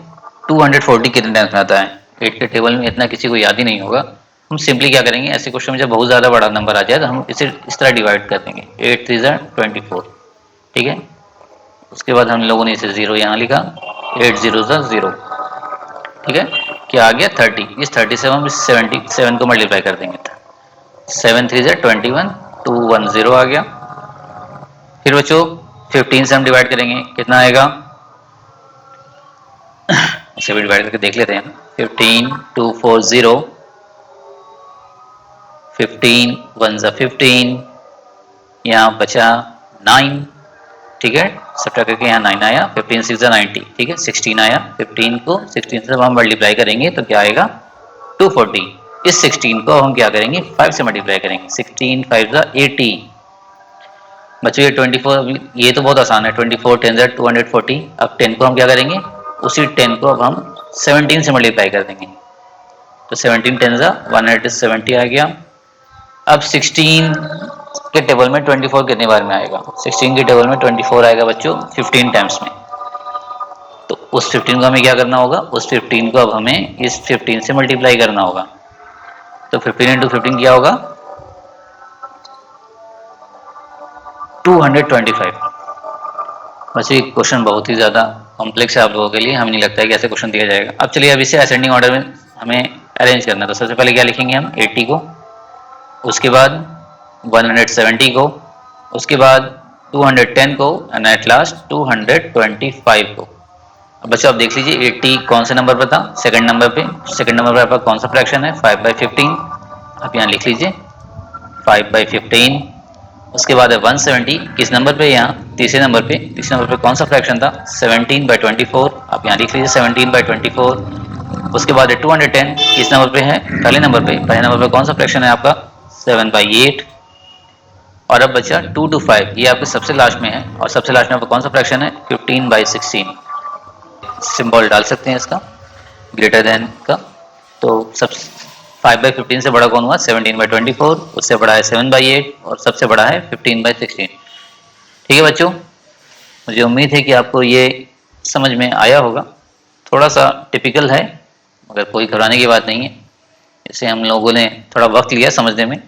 240 कितने टाइम्स में आता है। 8 के टेबल में इतना किसी को याद ही नहीं होगा। हम सिंपली क्या करेंगे, ऐसे क्वेश्चन में जब बहुत ज़्यादा बड़ा नंबर आ जाए तो हम इसे इस तरह डिवाइड कर देंगे। 8 3 ज़ा 24, ठीक है। उसके बाद हम लोगों ने इसे 0 यहाँ लिखा, 8 0 ज़ा 0, ठीक है। क्या आ गया? 30। इस 30 से हम 77 को मल्टीप्लाई कर देंगे। 7 3 ज़ा 21, 2 1 0 आ गया। फिर बच्चों 15 से हम डिवाइड करेंगे, कितना आएगा? इसे भी डिवाइड करके देख लेते हैं। 15 2 4 0, 15 1 ज़ा 15, यहाँ बचा 9, ठीक है। सब्ट्रैक्ट करके यहाँ 9 आया। 15 6 ज़ा 90, ठीक है। 16 आया। 15 को 16 से हम मल्टीप्लाई करेंगे तो क्या आएगा? 240। इस 16 को हम क्या करेंगे? 5 से मल्टीप्लाई करेंगे। 16 5 ज़ा 80। बच्चों ये 24, ये तो बहुत आसान है। 24 10 ज़ा 240। अब 10 को हम क्या करेंगे? उसी 10 को अब हम 17 से मल्टीप्लाई कर देंगे। तो 17 10 ज़ा 170 आ गया। अब 16 के टेबल में 24 कितने बार में आएगा? 16 के टेबल में 24 आएगा बच्चों 15 टाइम्स में। तो उस 15 को हमें क्या करना होगा? उस 15 को अब हमें इस 15 से मल्टीप्लाई करना होगा। तो 15 इंटू 15 क्या होगा? 225। वैसे क्वेश्चन बहुत ही ज़्यादा कॉम्प्लेक्स है आप लोगों के लिए, हमें नहीं लगता है कि ऐसे क्वेश्चन दिया जाएगा। अब चलिए अब इसे असेंडिंग ऑर्डर में हमें अरेंज करना है। तो सबसे पहले क्या लिखेंगे हम? 80 को, उसके बाद 170 को, उसके बाद 210 को एंड एट लास्ट 225 को। अब बच्चों आप देख लीजिए 80 कौन से नंबर पर था? सेकंड नंबर पे। सेकंड नंबर पर आपका कौन सा फ्रैक्शन है? 5/15। आप यहाँ लिख लीजिए 5/15। उसके बाद है 170 किस नंबर पे? यहाँ तीसरे नंबर पे। तीसरे नंबर पे कौन सा फ्रैक्शन था? 17/24। आप यहाँ लिख लीजिए 17/24। उसके बाद है 210 किस नंबर पे है? पहले नंबर पे। पहले नंबर पे कौन सा फ्रैक्शन है आपका? 7/8। और अब बचा 2 to 5, ये आपके सबसे लास्ट में है। और सबसे लास्ट में आपका कौन सा फ्रैक्शन है? 15/16। सिंबल डाल सकते हैं इसका, ग्रेटर देन का। तो सब 5/15 से बड़ा कौन हुआ? 17/24। उससे बड़ा है 7/8 और सबसे बड़ा है 15/16। ठीक है बच्चों, मुझे उम्मीद है कि आपको ये समझ में आया होगा। थोड़ा सा टिपिकल है मगर कोई घबराने की बात नहीं है। इसे हम लोगों ने थोड़ा वक्त लिया समझने में,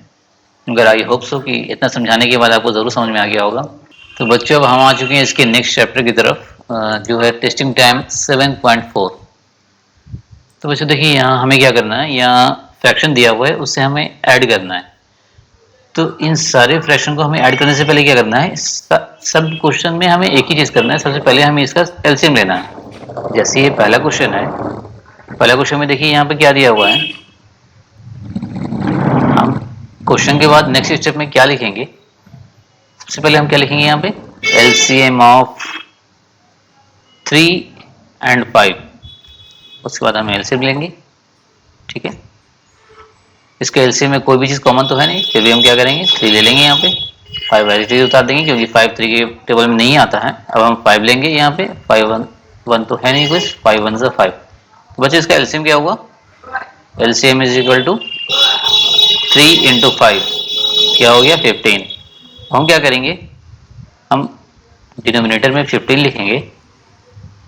मगर आई होप सो कि इतना समझाने के बाद आपको ज़रूर समझ में आ गया होगा। तो बच्चों अब हम आ चुके हैं इसके नेक्स्ट चैप्टर की तरफ, जो है टेस्टिंग टाइम 7.4। तो बच्चों देखिए यहाँ हमें क्या करना है, यहाँ फ्रैक्शन दिया हुआ है उससे हमें ऐड करना है। तो इन सारे फ्रैक्शन को हमें ऐड करने से पहले क्या करना है, सब क्वेश्चन में हमें एक ही चीज़ करना है। सबसे पहले हमें इसका एलसीएम लेना है। जैसे ये पहला क्वेश्चन है, पहला क्वेश्चन में देखिए यहाँ पे क्या दिया हुआ है। हम क्वेश्चन के बाद नेक्स्ट स्टेप में क्या लिखेंगे, सबसे पहले हम क्या लिखेंगे यहाँ पे? LCM of 3 and 5। उसके बाद हम एलसीएम लेंगे, ठीक है। इसके एलसीएम में कोई भी चीज़ कॉमन तो है नहीं, फिर भी हम क्या करेंगे? 3 ले लेंगे यहाँ पे। 5 वैसे उतार देंगे क्योंकि 5 3 के टेबल में नहीं आता है। अब हम 5 लेंगे यहाँ पे। 5 1 1 तो है नहीं कुछ, 5 1 ज़ा 5। तो बच्चों इसका एलसीएम क्या होगा? LCM is equal to 3 into 5, क्या हो गया 15। हम क्या करेंगे, हम डिनोमिनेटर में 15 लिखेंगे।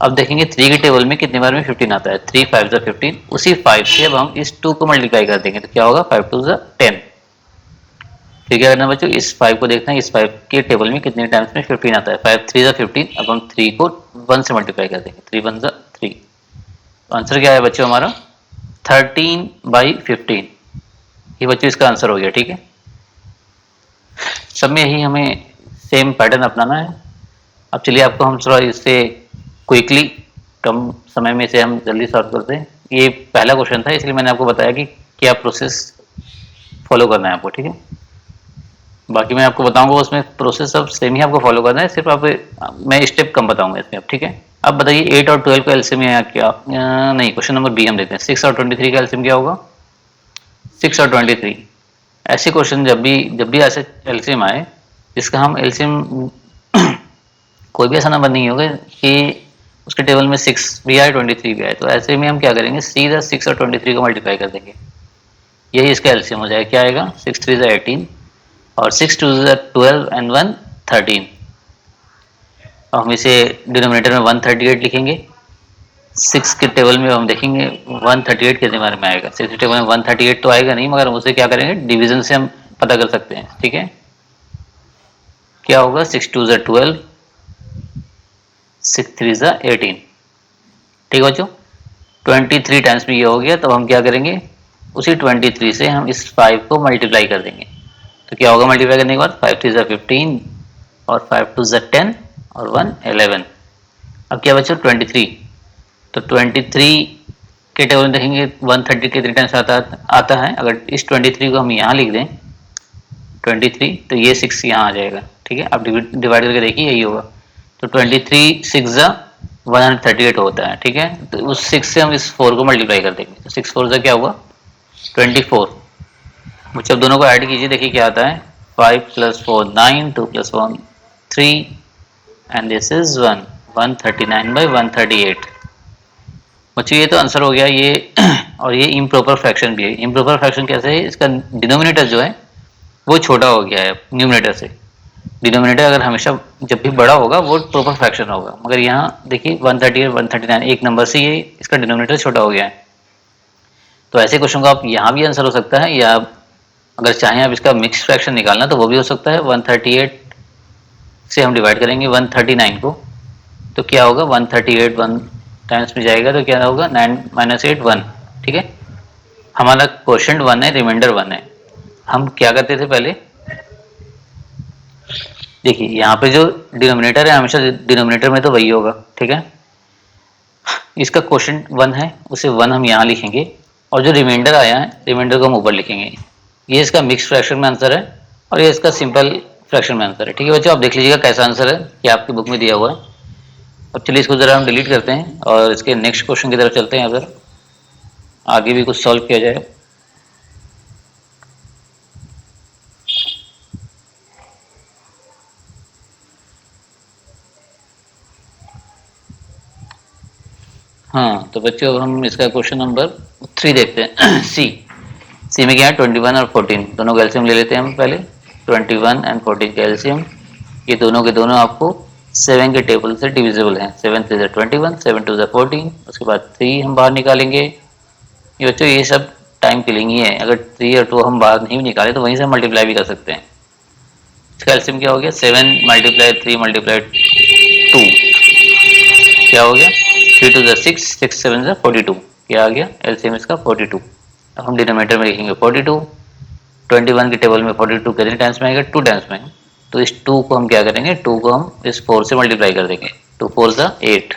अब देखेंगे 3 के टेबल में कितने बार में 15 आता है, 3 5 ज़ा 15। उसी 5 से अब हम इस 2 को मल्टीप्लाई कर देंगे तो क्या होगा 5 2 ज़ा 10। फिर क्या करना बच्चों, इस 5 को देखना है इस 5 के टेबल में कितने टाइम्स में 15 आता है, 5 3 ज़ा 15। अब हम 3 को 1 से मल्टीप्लाई कर देंगे, 3 1 ज़ा 3। तो आंसर क्या है बच्चों हमारा 13/15। ये बच्चों इसका आंसर हो गया। ठीक है, सब में यही हमें सेम पैटर्न अपनाना है। अब चलिए आपको हम थोड़ा इससे क्विकली कम समय में से हम जल्दी सॉल्व करते हैं। ये पहला क्वेश्चन था इसलिए मैंने आपको बताया कि क्या प्रोसेस फॉलो करना है आपको। ठीक है, बाकी मैं आपको बताऊंगा उसमें प्रोसेस सब सेम ही आपको फॉलो करना है, सिर्फ आप मैं स्टेप कम बताऊंगा इसमें। अब ठीक है, अब बताइए 8 और 12 का एलसीएम है क्या? नहीं, क्वेश्चन नंबर बी हम देखते हैं। 6 और 23 का एलसीएम क्या होगा? 6 और 23। ऐसे क्वेश्चन जब भी ऐसे एलसीएम आए जिसका हम एलसीएम कोई भी ऐसा नंबर नहीं होगा कि उसके टेबल में 6 भी आए 23 भी आए, तो ऐसे में हम क्या करेंगे सीधा 6 और 23 को मल्टीप्लाई कर देंगे, यही इसका एलसीएम हो जाएगा। क्या आएगा 6 3 ज़ा 18 और 6 2 ज़ा 12 एंड 1 13। और हम इसे डिनोमिनेटर में 138 लिखेंगे। 6 के टेबल में हम देखेंगे 138 कितने बार में आएगा। 6 के टेबल में 138 तो आएगा नहीं, मगर हम उसे क्या करेंगे डिवीजन से हम पता कर सकते हैं। ठीक है, क्या होगा 6 2 ज़ा 12, 6 3 ज़ा 18। ठीक है बच्चों, 23 टाइम्स में ये हो गया, तब हम क्या करेंगे उसी 23 से हम इस 5 को मल्टीप्लाई कर देंगे। तो क्या होगा मल्टीप्लाई करने के बाद 5 3 ज़ा 15 और 5 2 ज़ा 10 और 1 11। अब क्या बच्चों 23, तो 23 के टेबल में देखेंगे 130 कितने टाइम्स आता है। अगर इस 23 को हम यहाँ लिख दें 23, तो ये 6 यहाँ आ जाएगा। ठीक है, अब डिवाइड करके देखिए यही होगा। तो 23 6 ज़ा 138 होता है। ठीक है, तो उस 6 से हम इस 4 को मल्टीप्लाई कर देंगे, तो 6 4 ज़ा क्या हुआ 24। मुझे अब दोनों को ऐड कीजिए, देखिए क्या आता है 5 + 4 9, 2 + 1 3 एंड दिस इज 1 139/138। बच्चों ये तो आंसर हो गया ये। और ये इम्प्रॉपर फ्रैक्शन भी है। इम्प्रॉपर फ्रैक्शन कैसे है, इसका डिनोमिनेटर जो है वो छोटा हो गया है न्यूमरेटर से। डिनोमिनेटर अगर हमेशा जब भी बड़ा होगा वो प्रॉपर फ्रैक्शन होगा, मगर यहाँ देखिए 138 139 एक नंबर से ये इसका डिनोमिनेटर छोटा हो गया है। तो ऐसे क्वेश्चन का आप यहाँ भी आंसर हो सकता है, या अगर चाहें आप इसका मिक्स फ्रैक्शन निकालना तो वो भी हो सकता है। 138 से हम डिवाइड करेंगे 139 को, तो क्या होगा 138 1 टाइम्स में जाएगा तो क्या होगा 9 - 8 1। ठीक है, हमारा क्वेश्चन 1 है, रिमाइंडर 1 है। हम क्या करते थे पहले, देखिए यहाँ पे जो डिनोमिनेटर है हमेशा डिनोमिनेटर में तो वही होगा। ठीक है, इसका क्वेश्चन 1 है उसे 1 हम यहाँ लिखेंगे, और जो रिमाइंडर आया है रिमाइंडर को हम ऊपर लिखेंगे। ये इसका मिक्स फ्रैक्शन में आंसर है और ये इसका सिंपल फ्रैक्शन में आंसर है। ठीक है बच्चों, आप देख लीजिएगा कैसा आंसर है, ये आपकी बुक में दिया हुआ है। अब चलिए इसको ज़रा हम डिलीट करते हैं और इसके नेक्स्ट क्वेश्चन की तरफ चलते हैं। अगर आगे भी कुछ सॉल्व किया जाए। हाँ तो बच्चों अब हम इसका क्वेश्चन नंबर 3 देखते हैं। सी में क्या है 21 और 14 दोनों का एलसीएम ले लेते हैं हम पहले। 21 एंड 14 का एलसीएम, ये दोनों के दोनों आपको 7 के टेबल से डिविजिबल हैं। 7 3 ज़ा 21, 7 2 ज़ा 14, उसके बाद 3 हम बाहर निकालेंगे। ये बच्चों ये सब टाइम किलिंग ही है, अगर 3 और 2 हम बाहर नहीं निकाले तो वहीं से मल्टीप्लाई भी कर सकते हैं। इसका एलसीएम क्या हो गया 7 × 3 × 2, क्या हो गया 3 2 ज़ा 6, 6 7 ज़ा 42, क्या आ गया एलसीएम इसका 42। अब हम डिनोमिनेटर में लिखेंगे 42। 21 के टेबल में 42 कितने टाइम्स में आएगा 2 टाइम्स में, तो इस 2 को हम क्या करेंगे 2 को हम इस 4 से मल्टीप्लाई कर देंगे। 2 4 ज़ा 8।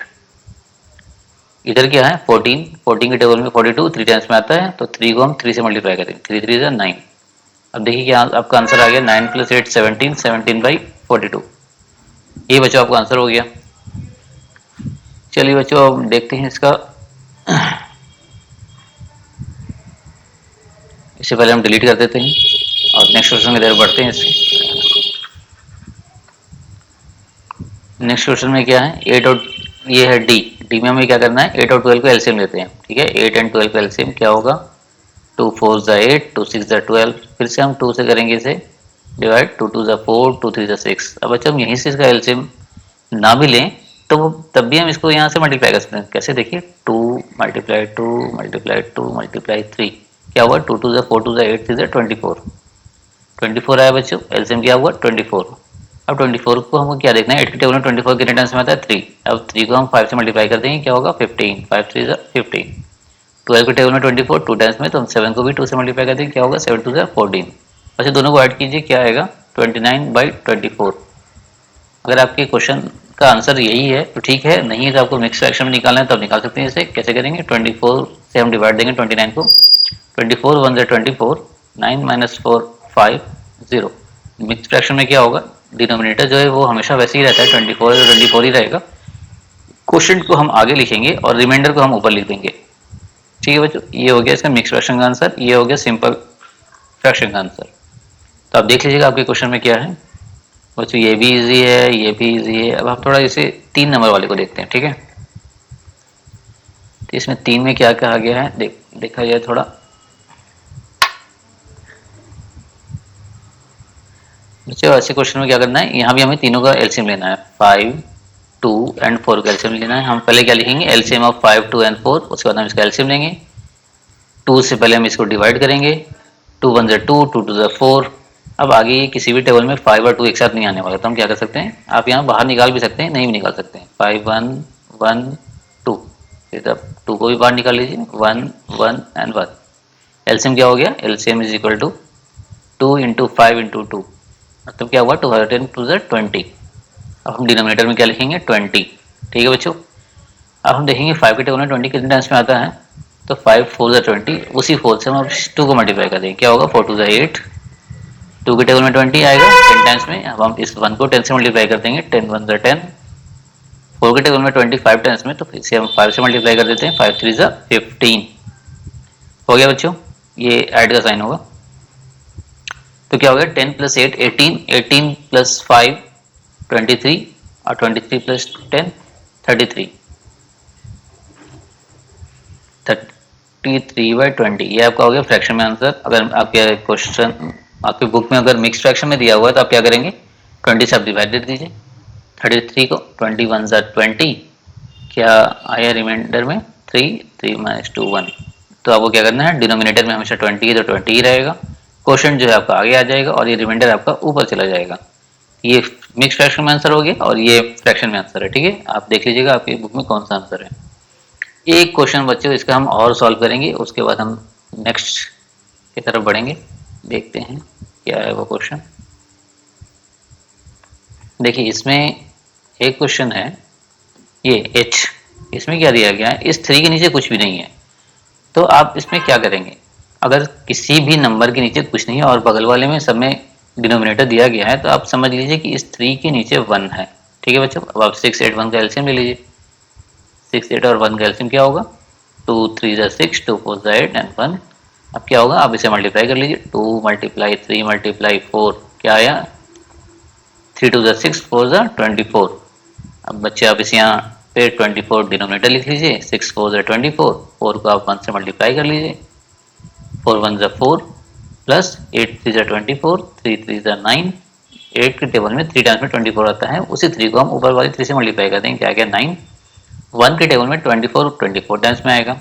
इधर क्या है 14, 14 के टेबल में 42 3 टाइम्स में आता है, तो 3 को हम 3 से मल्टीप्लाई करेंगे। 3 3 ज़ा 9। अब देखिए क्या आपका आंसर आ गया 9 + 8 17, 17/42। ये बच्चों आपका आंसर हो गया। चलिए बच्चों अब देखते हैं इसका। इससे पहले हम डिलीट कर देते हैं और नेक्स्ट क्वेश्चन की तरफ बढ़ते हैं। नेक्स्ट क्वेश्चन में क्या है 8 और ये है डी डी में हमें क्या करना है, 8 और 12 को एलसीएम लेते हैं, ठीक है। 8 एंड 12 का एलसीएम क्या होगा, 2 4 ज़ा 8, 2 6 ज़ा 12, फिर से हम 2 से करेंगे इसे डिवाइड, 2 2 ज़ा 4, 2 3 ज़ा 6। अब बच्चों हम यहीं से इसका एलसीएम ना भी लें तो तब भी हम इसको यहाँ से मल्टीप्लाई कर सकते हैं। कैसे, देखिए 2 मल्टीप्लाई 2 मल्टीप्लाई 2 मल्टीप्लाई 3, क्या हुआ, 2 2 ज़ा 4, 2 ज़ा 8, 3 ज़ा 24 आया बच्चों, एलसीएम क्या हुआ 24। अब 24 को हमको क्या देखना है, 8 के टेबल में 24 कितने टाइम्स में आता है 3। अब 3 को हम 5 से मल्टीप्लाई कर देंगे, क्या होगा 15, 5 3 ज़ा 15। 12 के टेबल में 24 2 टाइम्स में, तो हम 7 को भी 2 से मल्टीप्लाई कर देंगे, क्या होगा 7 2 ज़ा 14। अच्छा दोनों को ऐड कीजिए, क्या आएगा 29/24। अगर आपके क्वेश्चन का आंसर यही है तो ठीक है, नहीं है तो आपको मिक्स फ्रैक्शन में निकालना है तब निकाल सकते हैं। इसे कैसे करेंगे, 24 से हम डिवाइड देंगे 29 को, 24 1 ज़ा 24, 9 माइनस 4 5 0। मिक्स फ्रैक्शन में क्या होगा, डिनोमिनेटर जो है वो हमेशा वैसे ही रहता है, 24 है तो 24 ही रहेगा। क्वोशिएंट को हम आगे लिखेंगे और रिमाइंडर को हम ऊपर लिख देंगे, ठीक है बच्चों। ये हो गया इसका मिक्स फ्रैक्शन का आंसर, ये हो गया सिंपल फ्रैक्शन का आंसर। तो आप देख लीजिएगा आपके क्वेश्चन में क्या है बच्चों, ये भी इजी है, ये भी इजी है। अब आप थोड़ा इसे 3 नंबर वाले को देखते हैं, ठीक है। तो इसमें 3 में क्या कहा गया है, देखा जाए थोड़ा। बच्चों ऐसे क्वेश्चन में क्या करना है, यहाँ भी हमें तीनों का एलसीएम लेना है, 5 2 एंड 4 का एलसीएम लेना है। हम पहले क्या लिखेंगे, एलसीएम ऑफ 5 2 एंड 4, उसके बाद हम इसका एलसीएम लेंगे। 2 से पहले हम इसको डिवाइड करेंगे, 2 1 ज़ा 2, 2 2 ज़ा 4। अब आगे किसी भी टेबल में 5 और 2 एक साथ नहीं आने वाला, तो हम क्या कर सकते हैं, आप यहाँ बाहर निकाल भी सकते हैं, नहीं भी निकाल सकते हैं। 5 1 1 2, फिर अब 2 को भी बाहर निकाल लीजिए, 1 1 एंड 1। एलसीएम क्या हो गया, LCM is equal to 2 into 5 into 2, मतलब क्या हुआ 2 2 ज़ा 20। अब हम डिनोमिनेटर में क्या लिखेंगे 20, ठीक है बच्चों। अब हम देखेंगे 5 के टेबल में 20 कितने टाइम्स में आता है, तो 5 4 ज़ा 20, उसी 4 से हम 2 को मल्टीप्लाई कर देंगे, क्या होगा 4 2 ज़ा 8। 2 के टेबल में 20 आएगा 10 टाइम्स में, अब हम इस 1 को 10 से मल्टीप्लाई कर देंगे, 10 1 ज़ा 10। 4 के टेबल में 25 टाइम्स में, तो इसे हम 5 से मल्टीप्लाई कर देते हैं, 5 3 ज़ा 15। हो गया बच्चों, ये ऐड का साइन होगा। तो क्या हो गया 10 प्लस 8 18, 18 प्लस 5 23 और 23 प्लस 10 33, 33/20। ये आपका हो गया फ्रैक्शन में आंसर। अगर आपके क्वेश्चन आपके बुक में अगर मिक्स फ्रैक्शन में दिया हुआ है तो आप क्या करेंगे, 20 से आप डिवाइड दीजिए 33 को, 21 ज़ा 20, क्या आया रिमाइंडर में 3 3 माइनस 2 1। तो आपको क्या करना है, डिनोमिनेटर में हमेशा 20 है तो 20 ही रहेगा, क्वोशिएंट जो है आपका आगे आ जाएगा और ये रिमाइंडर आपका ऊपर चला जाएगा। ये मिक्स फ्रैक्शन में आंसर हो गया और ये फ्रैक्शन में आंसर है, ठीक है। आप देख लीजिएगा आपकी बुक में कौन सा आंसर है। एक क्वेश्चन बच्चों इसका हम और सॉल्व करेंगे, उसके बाद हम नेक्स्ट की तरफ बढ़ेंगे। देखते हैं क्या है वो क्वेश्चन। देखिए इसमें एक क्वेश्चन है, ये H, इसमें क्या दिया गया है, इस 3 के नीचे कुछ भी नहीं है। तो आप इसमें क्या करेंगे, अगर किसी भी नंबर के नीचे कुछ नहीं है और बगल वाले में सब में डिनोमिनेटर दिया गया है, तो आप समझ लीजिए कि इस 3 के नीचे 1 है, ठीक है बच्चों। अब आप 6 8 1 का एलसीएम ले लीजिए, 6 8 और 1 का एलसीएम क्या होगा, 2 3 ज़ा 6, 2 4 ज़ा 8 एंड 1। अब क्या होगा, आप इसे मल्टीप्लाई कर लीजिए, 2 मल्टीप्लाई 3 मल्टीप्लाई 4, क्या आया 3 2 ज़ा 6, 4 ज़ा 24। अब बच्चे आप इसे यहाँ पे 24 डिनोमिनेटर लिख लीजिए, 6 4 ज़ा 24, 4 को आप 1 से मल्टीप्लाई कर लीजिए, 4 1 ज़ा 4 प्लस 8 3 ज़ा 24, 3 3 ज़ा 9। 8 के टेबल में 3 टाइम्स में 24 आता है, उसी 3 को हम ऊपर वाले 3 से मल्टीप्लाई कर देंगे, क्या आ गया 9। 1 के टेबल में 24 टाइम्स में आएगा,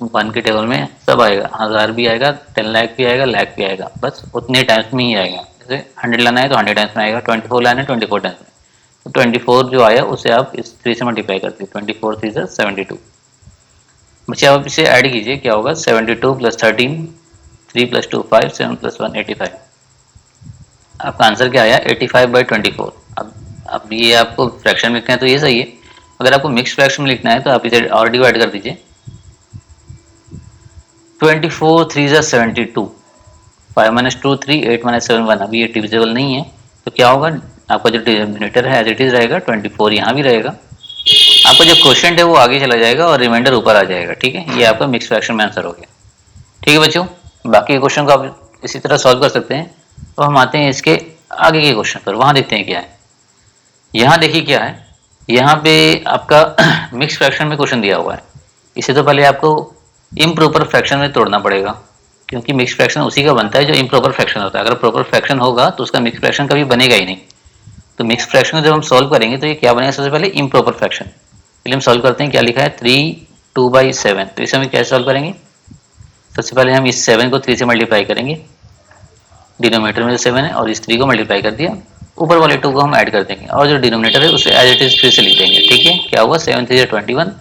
1 के टेबल में सब आएगा, 1000 भी आएगा, 10 लाख भी आएगा, लाख भी आएगा, बस उतने टाइम्स में ही आएगा। जैसे 100 लाना है तो 100 टाइम्स में आएगा, 24 लाना है 24 टाइम्स में, तो 24 जो आया उसे आप इस 3 से मल्टीप्लाई करते हैं, 24 3 ज़ा 72। बच्चे आप इसे ऐड कीजिए, क्या होगा 72 प्लस 13, 3 प्लस 2 5, 7 प्लस 1 85। आपका आंसर क्या आया 85/24। अब ये आपको फ्रैक्शन में लिखना है तो ये सही है, अगर आपको मिक्स फ्रैक्शन में लिखना है तो आप इसे और डिवाइड कर दीजिए, 24 3 ज़ा 72, 5 माइनस 2 3, 8 माइनस 7 1। अभी ये डिविजिबल नहीं है तो क्या होगा, आपका जो डिनोमिनेटर है एज इट इज रहेगा, 24 यहाँ भी रहेगा, आपका जो क्वोशिएंट है वो आगे चला जाएगा और रिमाइंडर ऊपर आ जाएगा, ठीक है। ये आपका मिक्स फ्रैक्शन में आंसर हो गया, ठीक है बच्चों। बाकी क्वेश्चन को आप इसी तरह सॉल्व कर सकते हैं। तो हम आते हैं इसके आगे के क्वेश्चन पर, वहाँ देखते हैं क्या है। यहाँ देखिए क्या है, यहाँ पे आपका मिक्स फ्रैक्शन में क्वेश्चन दिया हुआ है, इसे तो पहले आपको इम्प्रॉपर फ्रैक्शन में तोड़ना पड़ेगा, क्योंकि मिक्स फ्रैक्शन उसी का बनता है जो इम्प्रॉपर फ्रैक्शन होता है। अगर प्रॉपर फ्रैक्शन होगा तो उसका मिक्स फ्रैक्शन कभी बनेगा ही नहीं। तो मिक्स फ्रैक्शन को जब हम सॉल्व करेंगे तो ये क्या बनेगा, सबसे पहले इम्प्रॉपर फ्रैक्शन। चलिए हम सॉल्व करते हैं। क्या लिखा है 3/2/7, तो इसे हम कैसे सॉल्व करेंगे। सबसे पहले हम इस 7 को 3 से मल्टीप्लाई करेंगे, डिनोमिनेटर में जो 7 है, और इस 3 को मल्टीप्लाई कर दिया, ऊपर वाले 2 को हम ऐड कर देंगे और जो डिनोमिनेटर है उसे एज इट इज फिर से लिख देंगे। ठीक है, क्या हुआ 7 3 21,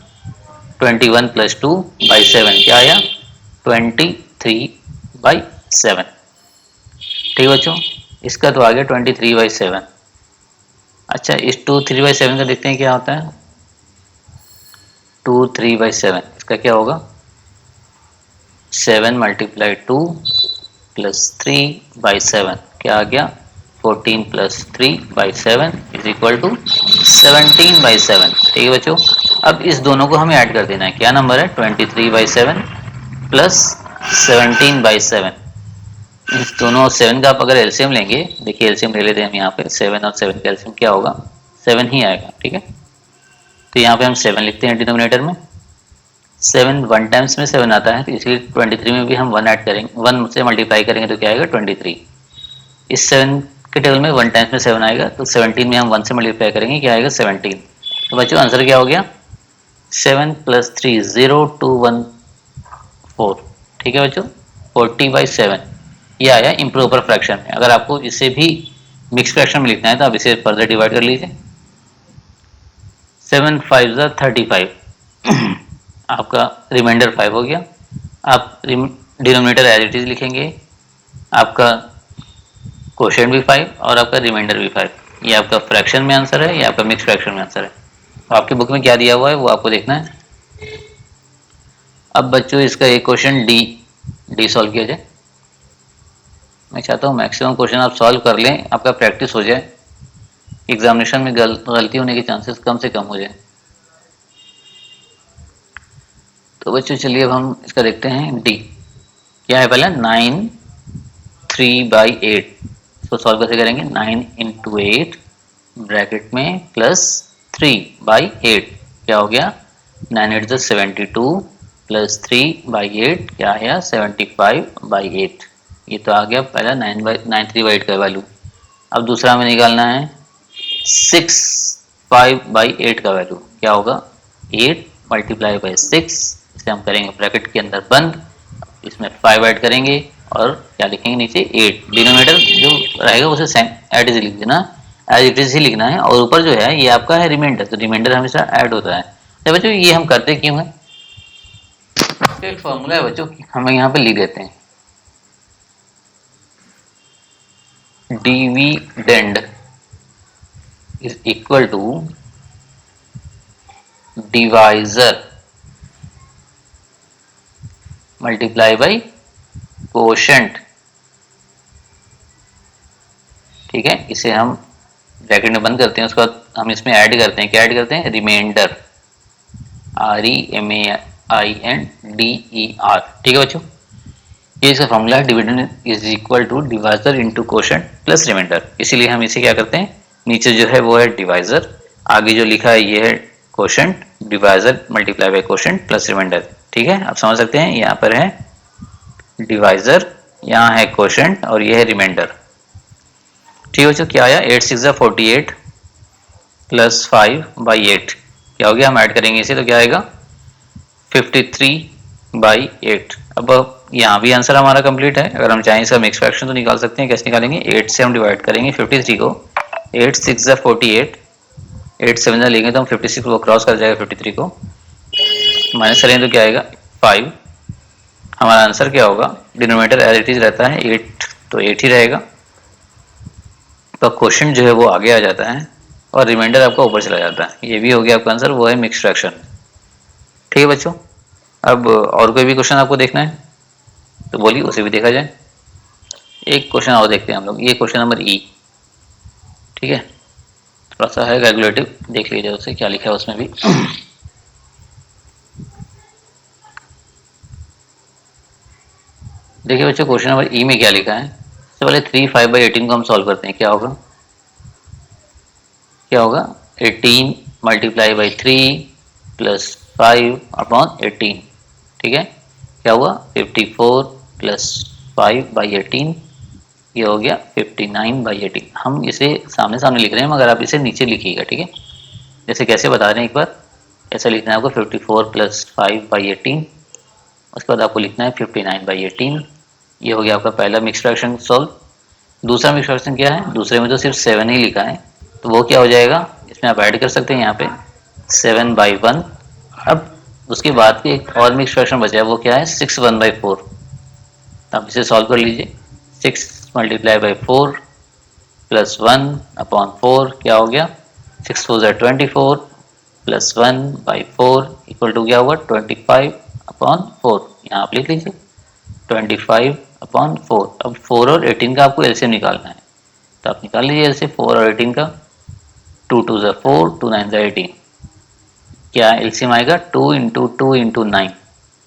21 + 2/7 क्या आया 23/7। ठीक बच्चों, इसका तो आ गया 23/7। अच्छा, इस 2 3/7 का देखते हैं क्या होता है। 2 3/7 इसका क्या होगा, 7 × 2 + 3/7 क्या आ गया 14 + 3/7 = 17/7। ठीक है बच्चों, अब इस दोनों को हमें ऐड कर देना है। क्या नंबर है 23/7 + 17/7। इस दोनों 7 का आप अगर एलसीएम लेंगे, देखिए एलसीएम ले लेते हैं हम यहाँ पे, 7 और 7 का एलसीएम क्या होगा 7 ही आएगा। ठीक है, तो यहाँ पे हम 7 लिखते हैं डिनोमिनेटर में। 7 1 टाइम्स में 7 आता है, तो इसलिए 23 में भी हम 1 ऐड करेंगे, 1 से मल्टीप्लाई करेंगे तो क्या आएगा 23। इस 7 के टेबल में 1 टाइम्स में 7 आएगा, तो 17 में हम 1 से मल्टीप्लाई करेंगे, क्या आएगा 17। तो बच्चों आंसर क्या हो गया 7 + 3 0 2 1 4। ठीक है बच्चों, 40/7 ये आया इम्प्रॉपर फ्रैक्शन में। अगर आपको इसे भी मिक्स फ्रैक्शन में लिखना है तो आप इसे फर्दर डिवाइड कर लीजिए। 7 5 35 आपका रिमाइंडर 5 हो गया। आप डिनोमिनेटर एज इट इज लिखेंगे, आपका क्वोशिएंट भी 5 और आपका रिमाइंडर भी 5। ये आपका फ्रैक्शन में आंसर है, ये आपका मिक्स फ्रैक्शन में आंसर है। तो आपकी बुक में क्या दिया हुआ है वो आपको देखना है। अब बच्चों इसका एक क्वेश्चन डी सॉल्व किया जाए। मैं चाहता हूँ मैक्सिमम क्वेश्चन आप सॉल्व कर लें, आपका प्रैक्टिस हो जाए, एग्जामिनेशन में गलती होने के चांसेस कम से कम हो जाए। तो बच्चों चलिए अब हम इसका देखते हैं। डी क्या है, पहले 9 3/8, इसको सॉल्व कैसे करेंगे 9 × 8 ब्रैकेट में +3/8 क्या हो गया 9 8 72 +3/8 क्या आया 75/8। ये तो आ गया पहला 9 3/8 का वैल्यू। अब दूसरा हमें निकालना है 6 5/8 का वैल्यू। क्या होगा 8 × 6, इसे हम करेंगे ब्रैकेट के अंदर बंद, इसमें 5 ऐड करेंगे और क्या लिखेंगे नीचे 8। डिनोमिनेटर जो रहेगा उसे एज इट इज लिख देना, एज इट इज ही लिखना है, और ऊपर जो है ये आपका है रिमाइंडर, तो रिमाइंडर हमेशा ऐड होता है। तो बच्चों ये हम करते क्यों है, एक फॉर्मूला है बच्चों, हम यहाँ पे लिख देते हैं। Dividend is equal to divisor multiply by quotient. ठीक है, इसे हम ब्रैकेट में बंद करते हैं, उसके बाद हम इसमें ऐड करते हैं, क्या ऐड करते हैं रिमाइंडर, REMAINDER। ठीक है बच्चों, ये इसका फॉर्मूला है। Dividend is equal to divisor into quotient plus reminder. इसीलिए हम इसे क्या करते हैं, नीचे जो है वो है डिवाइजर, आगे जो लिखा है ये है quotient, divisor multiply by quotient plus remainder. ठीक है, आप समझ सकते हैं, यहाँ पर है डिवाइजर, यहाँ है कोशेंट और ये है रिमाइंडर। ठीक है बच्चों, क्या आया 8 6 48 + 5/8 क्या हो गया, हम ऐड करेंगे इसे तो क्या आएगा 53/8। अब यहाँ भी आंसर हमारा कंप्लीट है। अगर हम चाहें इसका मिक्स फ्रैक्शन तो निकाल सकते हैं। कैसे निकालेंगे, 8 से हम डिवाइड करेंगे 53 को, 8 6 48, 8 7 लेंगे तो हम 56 को क्रॉस कर जाएगा 53 को, माइनस करेंगे तो क्या आएगा 5। हमारा आंसर क्या होगा, डिनोमिनेटर एज इट इज रहता है 8 तो 8 ही रहेगा, तो क्वेश्चन जो है वो आगे आ जाता है और रिमाइंडर आपका ऊपर चला जाता है। ये भी हो गया आपका आंसर, वो है मिक्स फ्रैक्शन। ठीक है बच्चों, अब और कोई भी क्वेश्चन आपको देखना है तो बोलिए, उसे भी देखा जाए। एक क्वेश्चन और देखते हैं हम लोग, ये क्वेश्चन नंबर ई। ठीक है, थोड़ा सा है कैलकुलेटिव, देख लीजिए उसे क्या लिखा है उसमें भी। देखिए बच्चों, क्वेश्चन नंबर ई में क्या लिखा है। सबसे पहले 3 5/18 को हम सॉल्व करते हैं। क्या होगा 18 मल्टीप्लाई बाई 3 प्लस 5/18, ठीक है। क्या हुआ 54 प्लस 5/18, ये हो गया 59/18। हम इसे सामने सामने लिख रहे हैं मगर आप इसे नीचे लिखिएगा, ठीक है। जैसे कैसे बता रहे हैं एक बार, ऐसा लिखना है आपको 54 प्लस 5/18, उसके बाद आपको लिखना है 59/18। ये हो गया आपका पहला मिक्स फ्रैक्शन सॉल्व। दूसरा मिक्स फ्रैक्शन क्या है, दूसरे में तो सिर्फ 7 ही लिखा है, तो वो क्या हो जाएगा, इसमें आप ऐड कर सकते हैं यहाँ पे 7/1। अब उसके बाद के एक और मिक्स फ्रैक्शन बचा है, वो क्या है 6/1/4। आप इसे सॉल्व कर लीजिए। 6 मल्टीप्लाई बाई 4 प्लस 1/4 क्या हो गया, 6 4 24 प्लस 1/4 इक्वल टू क्या हुआ 25/4। यहाँ आप लिख लीजिए 25/4। अब 4 और 18 का आपको एलसीएम निकालना है, तो आप निकाल लीजिए एलसीएम 4 और 18 का। 2 2 ज़ा 4, 2 9 ज़ा 18, क्या एलसीएम आएगा 2 इंटू 2 इंटू 9,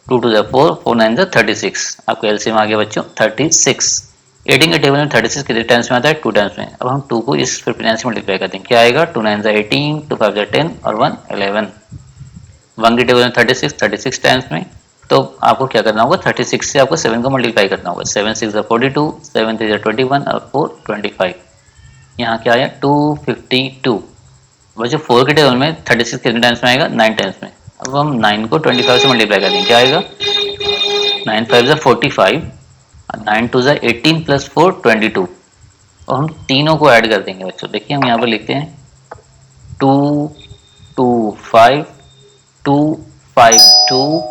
2 2 ज़ा 4, 4 9 ज़ा 36। आपको एलसीएम आ गया बच्चों 36। 18 के टेबल में 36 कितने टाइम्स में आता है, 2 टाइम्स में। अब हम 2 को इस 59 से मल्टीप्लाई करते हैं, क्या आएगा 2 9 ज़ा 18, 2 5 ज़ा 10 और 1 11। 1 के टेबल में 36 टाइम्स में, तो आपको क्या करना होगा 36 से आपको 7 को मल्टीप्लाई करना होगा। 7 6 ज़ा 42, 7 3 ज़ा 21 और 4 25। यहाँ क्या आया 252। बच्चों 4 के टेबल में 36 कितने टाइम्स में आएगा 9 टाइम्स में। अब हम 9 को 25 से मल्टीप्लाई कर देंगे, क्या आएगा 9 5 ज़ा 45, 9 2 ज़ा 18 प्लस 4 22। और हम तीनों को ऐड कर देंगे बच्चों। देखिए हम यहाँ पर लिखते हैं 2 2 5 2 5 2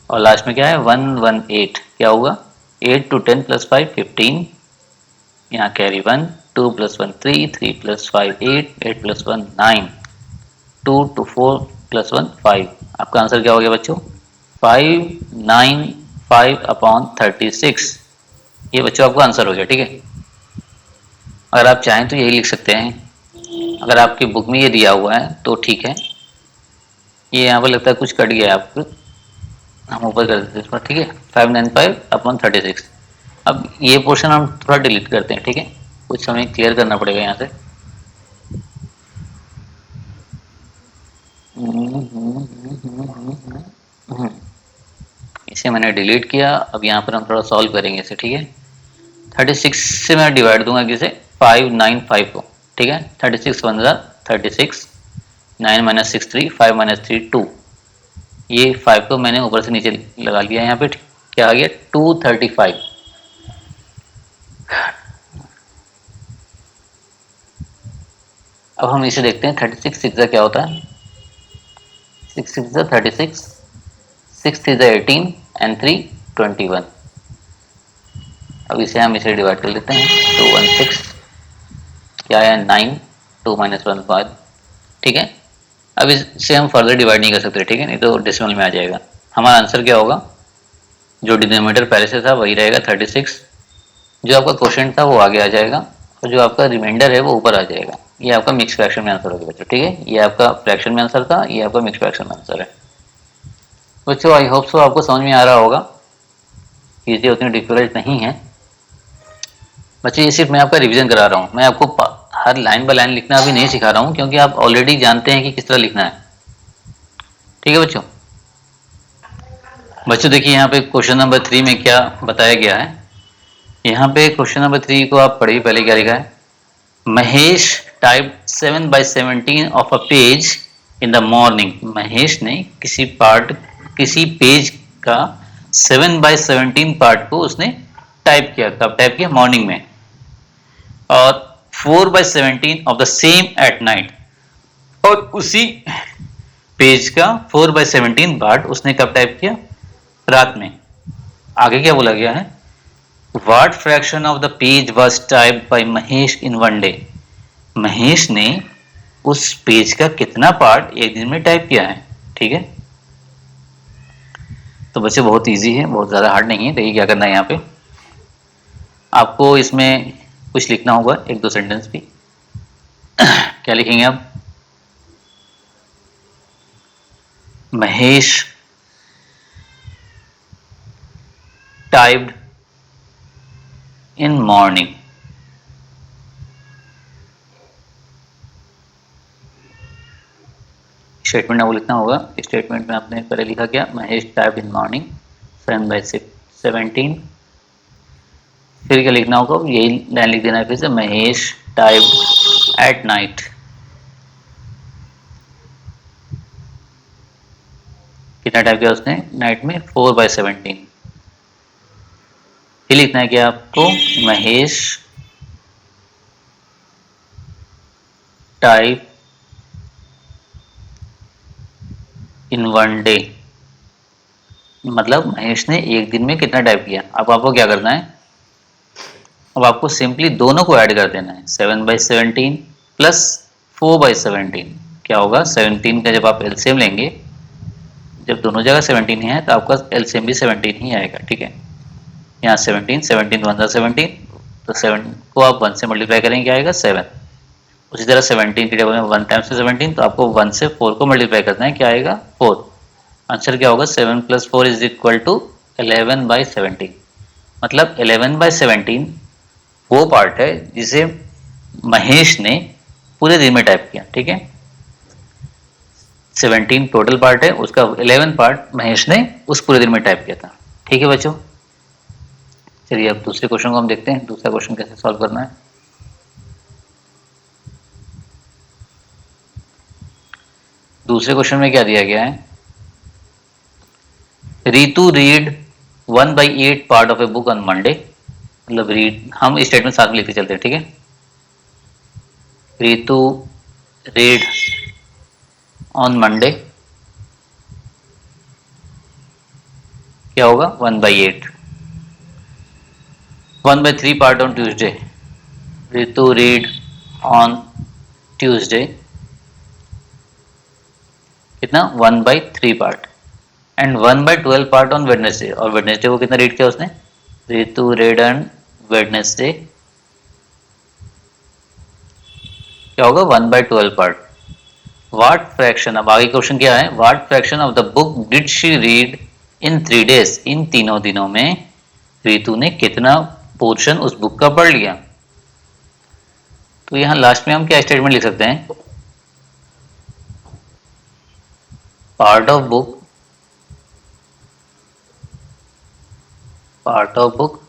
और लास्ट में क्या है 1 1 8। क्या होगा 8 to 10 प्लस 5 15, यहाँ carry 1, 2 plus 1 3, 3 plus 5 8, 8 plus 1 9, 2 to 4 plus 1 5। आपका आंसर क्या हो गया बच्चों 595/36। ये बच्चों आपका आंसर हो गया, ठीक है। अगर आप चाहें तो यही लिख सकते हैं, अगर आपकी बुक में ये दिया हुआ है तो ठीक है। ये यहाँ पर लगता है कुछ कट गया है आपको, हम ऊपर कर देते हैं इस पर, ठीक है 595/36। अब ये पोर्शन हम थोड़ा डिलीट करते हैं, ठीक है, कुछ हमें क्लियर करना पड़ेगा यहाँ से। इसे मैंने डिलीट किया। अब यहाँ पर हम थोड़ा सॉल्व करेंगे इसे, ठीक है। 36 से मैं डिवाइड दूंगा किसे 595 को, ठीक है। 36 1 ज़ा 36, 9 माइनस 6 3, 5 माइनस 3 2। ये 5 को मैंने ऊपर से नीचे लगा लिया यहाँ पे, क्या आ गया 235। अब हम इसे देखते हैं 36 6 क्या होता है, 6 6 36, 6 3 18 एंड 3 21। अब इसे हम इसे डिवाइड कर लेते हैं 216, क्या है 9, 2 माइनस 1 5, ठीक है। अब इसे हम फर्दर डिवाइड नहीं कर सकते, ठीक है, नहीं तो डेसिमल में आ जाएगा। हमारा आंसर क्या होगा, जो डिनोमिनेटर पहले से था वही रहेगा 36, जो आपका क्वेश्चन था वो आगे आ जाएगा और जो आपका रिमाइंडर है वो ऊपर आ जाएगा। ये आपका मिक्स फ्रैक्शन में आंसर होगा बच्चों, ठीक है। ये आपका फ्रैक्शन में आंसर था, ये आपका मिक्स फ्रैक्शन में आंसर है बच्चों। आई होप सो आपको समझ में आ रहा होगा, चीज़ें उतनी डिफिकल्ट नहीं है बच्चों। ये सिर्फ मैं आपका रिवीजन करा रहा हूँ, मैं आपको हर लाइन बाय लाइन लिखना अभी नहीं सिखा रहा हूँ, क्योंकि आप ऑलरेडी जानते हैं कि किस तरह लिखना है, ठीक है बच्चों। बच्चों देखिए यहाँ पे क्वेश्चन नंबर 3 में क्या बताया गया है। यहाँ पे क्वेश्चन नंबर 3 को आप पढ़िए, पहले क्या लिखा है, Mahesh type 7/17 of a page in the morning. Mahesh ने किसी पेज का 7/17 पार्ट को उसने टाइप किया, कब टाइप किया मॉर्निंग में, और 4/17 of the same at night, और उसी पेज का 4/17 पार्ट उसने कब टाइप किया, रात में। आगे क्या बोला गया है, what fraction of the page was typed by Mahesh in one day. Mahesh ने उस पेज का कितना पार्ट एक दिन में टाइप किया है, ठीक है। तो बच्चे बहुत इजी है, बहुत ज़्यादा हार्ड नहीं है। देखिए क्या करना है, यहाँ पे आपको इसमें कुछ लिखना होगा, 1 2 सेंटेंस भी। क्या लिखेंगे आप, Mahesh typed in morning. Statement आपको लिखना होगा। स्टेटमेंट में आपने पहले लिखा क्या, महेश टाइप इन मॉर्निंग 7/17। फिर क्या लिखना होगा, यही लाइन लिख देना है फिर से, महेश टाइप एट नाइट। कितना टाइप किया उसने नाइट में, 4/17। फिर लिखना है क्या आपको, महेश टाइप इन 1 डे, मतलब महेश ने एक दिन में कितना टाइप किया। अब आपको क्या करना है, अब आपको सिंपली दोनों को ऐड कर देना है, 7/17 प्लस 4/17। क्या होगा, 17 का जब आप एलसीएम लेंगे, जब दोनों जगह 17 ही है तो आपका एलसीएम भी 17 ही आएगा। ठीक है, यहाँ 17 17 1 17, तो 7 को आप 1 से मल्टीप्लाई करेंगे क्या आएगा 7। उसी तरह 17 की टेबल में 1 टाइम्स से 17, तो आपको 1 से 4 को मल्टीप्लाई करना है, क्या आएगा 4। आंसर क्या होगा, 7 + 4 = 11/17। मतलब 11/17 वो पार्ट है जिसे महेश ने पूरे दिन में टाइप किया। ठीक है, 17 टोटल पार्ट है, उसका 11 पार्ट महेश ने उस पूरे दिन में टाइप किया था। ठीक है बच्चों, चलिए अब दूसरे क्वेश्चन को हम देखते हैं, दूसरा क्वेश्चन कैसे सॉल्व करना है। दूसरे क्वेश्चन में क्या दिया गया है, Ritu read 1/8 part of a book on Monday. मतलब रीड, हम स्टेटमेंट साथ में लिखते चलते हैं। ठीक है, रितु रीड ऑन मंडे, क्या होगा 1/8। 1/3 part on Tuesday, Ritu read on Tuesday, कितना 1/3 part. And 1/12 part on Wednesday, और वेडनेसडे को कितना रीड किया उसने, रितु रीड ऑन वेडनेसडे, क्या होगा 1/12 पार्ट। व्हाट फ्रैक्शन, अब आगे क्वेश्चन क्या है, what fraction of the book did she read in 3 days, इन तीनों दिनों में रितु ने कितना पोर्शन उस बुक का पढ़ लिया। तो यहाँ लास्ट में हम क्या स्टेटमेंट लिख सकते हैं, part of book, part of book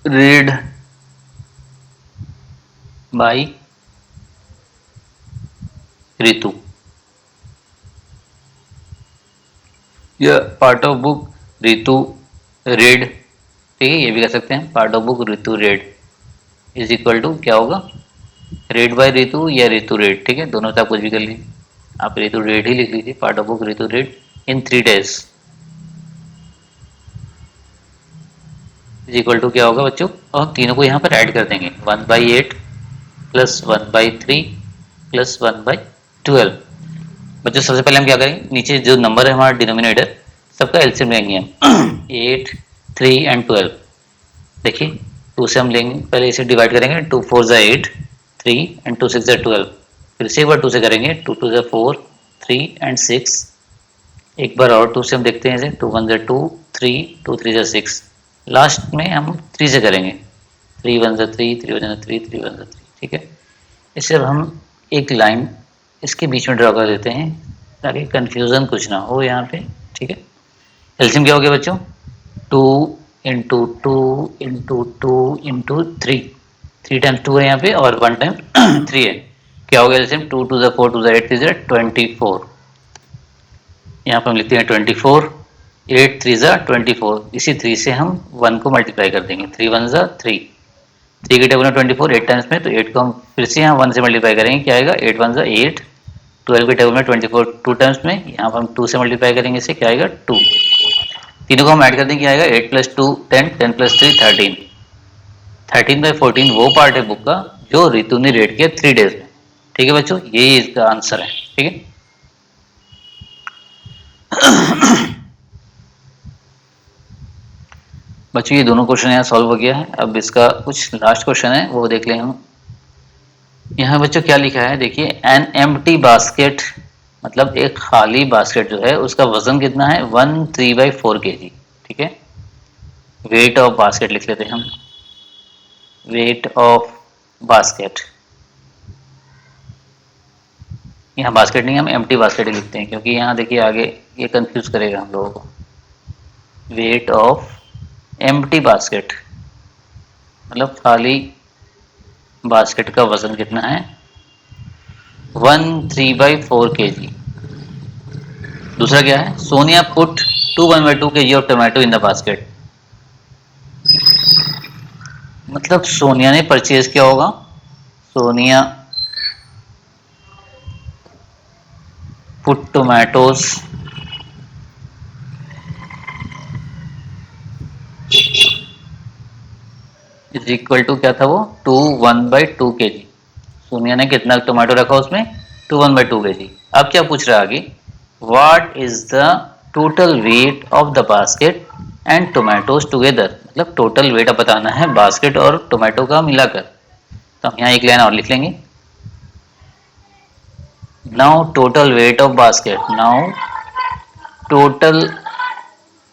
read by Ritu, या part of book Ritu read. ठीक है, ये भी कह सकते हैं, part of book Ritu read is equal to क्या होगा, रेड बाय रितु या रितु रेड। ठीक है, दोनों से आप कुछ भी कर लीजिए, आप रितु रेड ही लिख लीजिए, part of book Ritu read in 3 days is equal to क्या होगा बच्चों, और तीनों को यहाँ पर ऐड कर देंगे, 1/8 प्लस 1/3 प्लस 1/12। बच्चों सबसे पहले हम क्या करेंगे, नीचे जो नंबर है हमारा डिनोमिनेटर, सबका एलसीएम लेंगे हम 8 3 एंड 12। देखिए 2 से हम लेंगे, पहले इसे डिवाइड करेंगे, 2 4 ज़ा 8 3 एंड 2 6 ज़ा 12। फिर से एक बार 2 से करेंगे, 2 2 ज़ा 4 3 एंड 6। एक बार और 2 से हम देखते हैं इसे, 2 1 ज़ा 2 3 2 3 ज़ा 6। लास्ट में हम 3 से करेंगे, 3 1 ज़ा 3 3 1 ज़ा 3 3 1 ज़ा 3। ठीक है, इससे अब हम एक लाइन इसके बीच में ड्रॉ कर देते हैं ताकि कंफ्यूजन कुछ ना हो यहाँ पे। ठीक है, एलसीएम क्या हो गया बच्चों, 2 इंटू 2 इंटू 2 इंटू 3, 3 टाइम्स 2 है यहाँ पे और 1 टाइम 3 है। क्या हो गया एलसीएम, 2 2 ज़ा 4 2 ज़ा 8 3 ज़ा 24। यहाँ पर हम लिखते हैं 24, 8 3 ज़ा 24। इसी 3 से हम 1 को मल्टीप्लाई कर देंगे, 3 1 ज़ा 3, 3 के टेबल में 24 8 टाइम्स में, तो 8 को हम फिर से यहाँ 1 से मल्टीप्लाई करेंगे, क्या आएगा 8 1 ज़ा 8। 12 के टेबल में 24 2 टाइम्स में, यहाँ पर हम 2 से मल्टीप्लाई करेंगे, इसे क्या आएगा 2। तीनों को हम ऐड कर देंगे, क्या आएगा 8 + 2 10 10 + 3 13। 13/14 वो पार्ट है बुक का जो रितु ने रेड किया 3 डेज में। ठीक है बच्चों, यही इसका आंसर है। ठीक है, बच्चों ये दोनों क्वेश्चन यहाँ सॉल्व हो गया है। अब इसका कुछ लास्ट क्वेश्चन है वो देख लें हम। यहाँ बच्चों क्या लिखा है देखिए, एन एम्प्टी बास्केट, मतलब एक खाली बास्केट जो है उसका वजन कितना है 1/3/4 kg। ठीक है, वेट ऑफ बास्केट लिख लेते हैं हम, वेट ऑफ बास्केट यहाँ बास्केट नहीं, हम एम्प्टी बास्केट ही लिखते हैं, क्योंकि यहाँ देखिए आगे ये कंफ्यूज करेगा हम लोगों को। वेट ऑफ एम्प्टी बास्केट मतलब खाली बास्केट का वजन कितना है, 1/3/4 kg। दूसरा क्या है, Sonia put 1/2 kg of tomato in the basket. मतलब सोनिया ने परचेज किया होगा, Sonia put tomatoes is equal to क्या था वो, 1/2 kg। सोनिया ने कितना टोमेटो रखा उसमें, 1/2 kg। अब क्या पूछ रहा है आगे, what is the total weight of the basket and tomatoes together. मतलब टोटल वेट अब बताना है बास्केट और टोमेटो का मिलाकर। तो हम यहाँ एक लाइन और लिख लेंगे, now total weight of basket, now total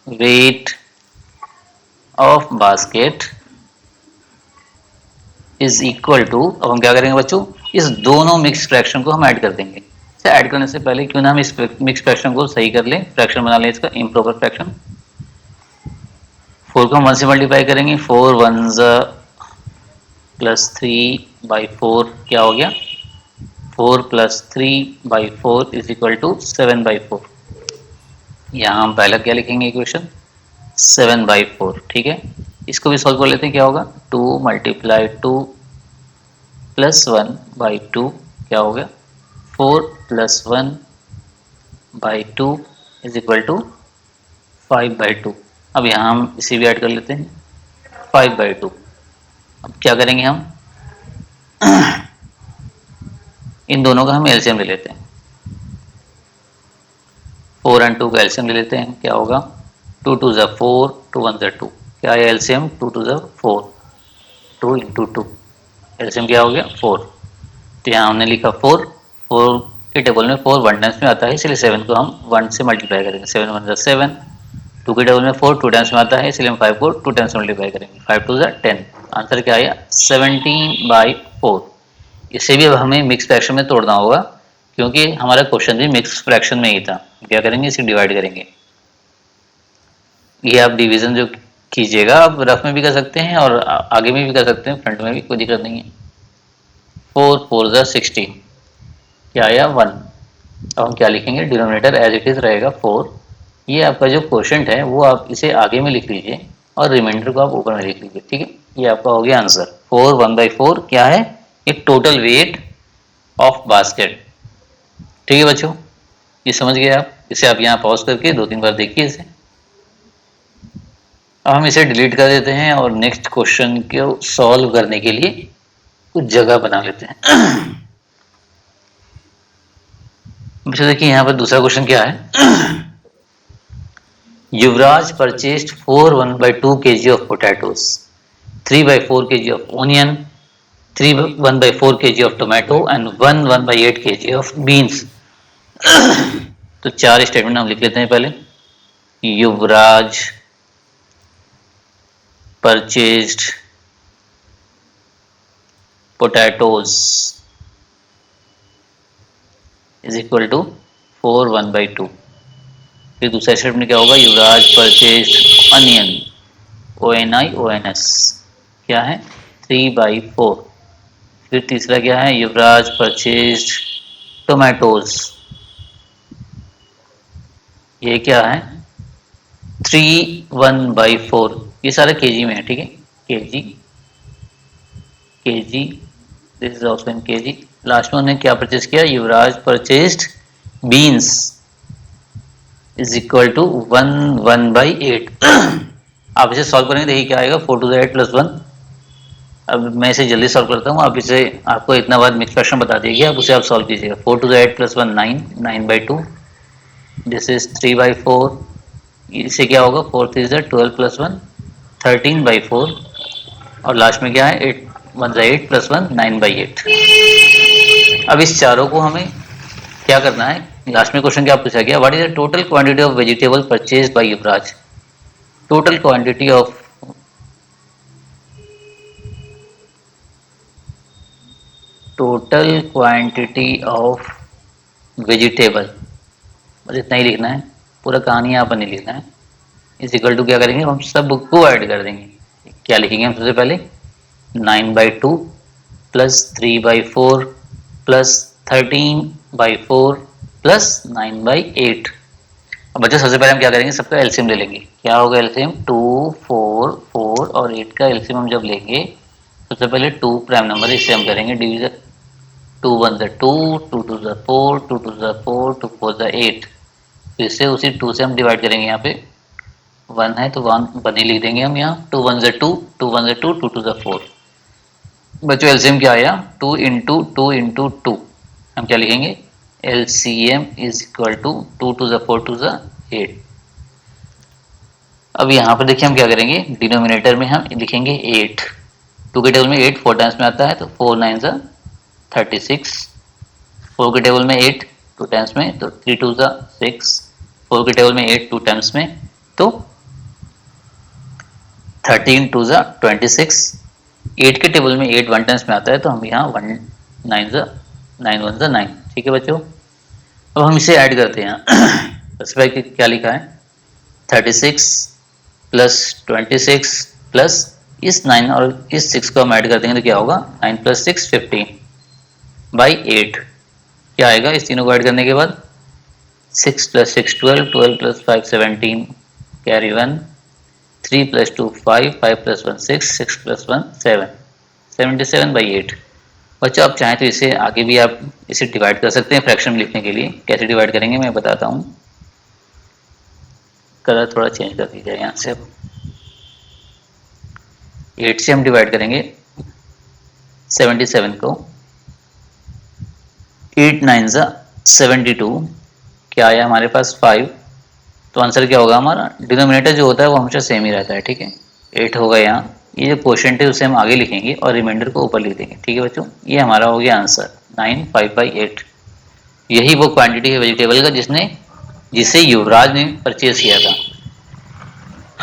weight of basket is equal to, अब हम क्या करेंगे बच्चों, इस दोनों मिक्स फ्रैक्शन को हम ऐड कर देंगे। ऐड करने से पहले क्यों ना हम इस मिक्स फ्रैक्शन को सही कर लें, फ्रैक्शन बना लें इसका इम्प्रॉपर फ्रैक्शन। 4 को हम 1 से मल्टीप्लाई करेंगे, 4 1 +3/4 क्या हो गया, 4 + 3/4 इज इक्वल टू 7/4। यहाँ हम पहला क्या लिखेंगे इक्वेशन, 7/4। ठीक है, इसको भी सॉल्व कर लेते हैं, क्या होगा, 2 × 2 + 1/2 क्या हो गया, 4 + 1/2 इज इक्वल टू 5/2। अब यहाँ हम इसे भी ऐड कर लेते हैं, 5/2। अब क्या करेंगे हम इन दोनों का हम एलसीएम ले लेते हैं, 4 और 2 का एलसीएम ले लेते हैं, क्या होगा, 2 2 = 4, 2 1 = 2। क्या है एलसीएम, 2 2 = 4, 2 × 2 एलसीएम क्या हो गया 4। तो यहाँ हमने लिखा 4, 4 के टेबल में 4 1 टाइम्स में आता है, इसलिए 7 को हम 1 से मल्टीप्लाई करेंगे, 7 1 = 7। 2 के टेबल में 4 2 टाइम्स में आता है, इसलिए हम 5 को 2 टाइम्स मल्टीप्लाई करेंगे, 5 2 = 10। आंसर क्या आया, 17/4। इसे भी अब हमें मिक्स फ्रैक्शन में तोड़ना होगा, क्योंकि हमारा क्वेश्चन भी मिक्स फ्रैक्शन में ही था। क्या करेंगे, इसे डिवाइड करेंगे। ये आप डिवीजन जो कीजिएगा, आप रफ में भी कर सकते हैं और आगे में भी कर सकते हैं, फ्रंट में भी, कोई दिक्कत नहीं है। 4 4 = 16 क्या आया 1। अब हम क्या लिखेंगे, डिनोमिनेटर एज इट इज रहेगा 4। ये आपका जो क्वोशंट है वो आप इसे आगे में लिख लीजिए और रिमाइंडर को आप ऊपर में लिख लीजिए। ठीक है, ये आपका हो गया आंसर। 4 1/4 क्या है, एक टोटल वेट ऑफ बास्केट। ठीक है बच्चों, ये समझ गए आप। इसे आप यहाँ पॉज करके 2-3 बार देखिए इसे। अब हम इसे डिलीट कर देते हैं और नेक्स्ट क्वेश्चन को सॉल्व करने के लिए कुछ जगह बना लेते हैं। बच्चों देखिए यहाँ पर दूसरा क्वेश्चन क्या है, युवराज purchased 4 1/2 kg of potatoes, 3/4 kg of onion, 3 1/4 kg of tomato and 1/8 kg of beans। तो 4 स्टेटमेंट हम लिख लेते हैं पहले। Yuvraj purchased potatoes is equal to 4 1/2। फिर दूसरा स्टेटमेंट क्या होगा, युवराज परचेस्ड अनियन, ONIONS क्या है 3/4। फिर तीसरा क्या है, युवराज परचेस्ड टोमेटोज, ये क्या है 3 1/4। ये सारे केजी में है, ठीक है, KG KG, this is also in KG. Last में उन्होंने क्या परचेज किया, Yuvraj purchased beans is equal to 1/8। आप इसे सॉल्व करेंगे, देखिए क्या आएगा, 4 2 = 8 + 1। अब मैं इसे जल्दी सॉल्व करता हूँ, आप इसे, आपको इतना बार मिक्स फ्रैक्शन बता दीजिए, आप उसे आप सॉल्व कीजिएगा। 4 2 = 8 + 1 9, 9/2। This is 3/4। इसे क्या होगा, 4 3 = 12 + 1 13/4। और लास्ट में क्या है, 8 1 = 8 + 1 9/8। अब इस चारों को हमें क्या करना है, लास्ट में क्वेश्चन क्या पूछा गया, what is the total quantity of vegetable purchase by Yuvraj. Total quantity of vegetable, बस इतना ही लिखना है, पूरा कहानी यहाँ पर नहीं लिखना है। इज इक्वल टू क्या करेंगे, हम सब को ऐड कर देंगे। क्या लिखेंगे हम सबसे पहले, 9/2 प्लस 3/4 प्लस 13/4 प्लस 9/8। अब बच्चों सबसे पहले हम क्या करेंगे, सबका एलसीएम ले लेंगे। क्या होगा एलसीएम, 2, 4, 4 और 8 का एलसीएम हम जब लेंगे, सबसे पहले 2 प्राइम नंबर इससे हम करेंगे डिवीजन। 2 1 2, 2 2 4, 2 2 4, 2 4 8। फिर से उसी 2 से हम डिवाइड करेंगे। यहाँ पे 1 है तो 1 ही लिख देंगे हम यहाँ। 2 1 2, 2 1 2, 2 2 4। बच्चों एलसीएम क्या आया, 2 इंटू 2 इंटू 2। हम क्या लिखेंगे, LCM इज इक्वल टू 2 2 4 2 8। अब यहाँ पर देखिए हम क्या करेंगे, डिनोमिनेटर में हम लिखेंगे 8। 2 के टेबल में 8 4 टाइम्स में आता है तो 4 9 36। 4 के टेबल में 8 2 टाइम्स में तो 3 2 6। 4 के टेबल में 8 2 टाइम्स में तो 13 2 26। 8 के टेबल में 8 1 टाइम्स में आता है तो हम यहाँ 1 9 9 1 9। ठीक है बच्चों, अब हम इसे ऐड करते हैं। सबसे पहले क्या लिखा है, 36 प्लस 26 प्लस इस 9 और इस 6 को हम ऐड कर देंगे तो क्या होगा, 9 प्लस 6 15/8। क्या आएगा इस तीनों को ऐड करने के बाद, 6 plus 6 12, 12 plus 5 17, carry 1, 3 plus 2 5, 5 plus 1 6, 6 plus 1 7, 77/8। बच्चों आप चाहें तो इसे आगे भी आप इसे डिवाइड कर सकते हैं फ्रैक्शन में लिखने के लिए। कैसे डिवाइड करेंगे मैं बताता हूँ, कलर थोड़ा चेंज कर दीजिए यहाँ से। अब 8 से हम डिवाइड करेंगे 77 को, 8 9 72। क्या आया हमारे पास 5। तो आंसर क्या होगा हमारा, डिनोमिनेटर जो होता है वो हमेशा सेम ही रहता है। ठीक है, 8 होगा यहाँ, ये जो क्वोशिएंट है उसे हम आगे लिखेंगे और रिमाइंडर को ऊपर लिख देंगे। ठीक है बच्चों, ये हमारा हो गया आंसर 9 5/8। यही वो क्वांटिटी है वेजिटेबल का जिसे युवराज ने परचेज किया था।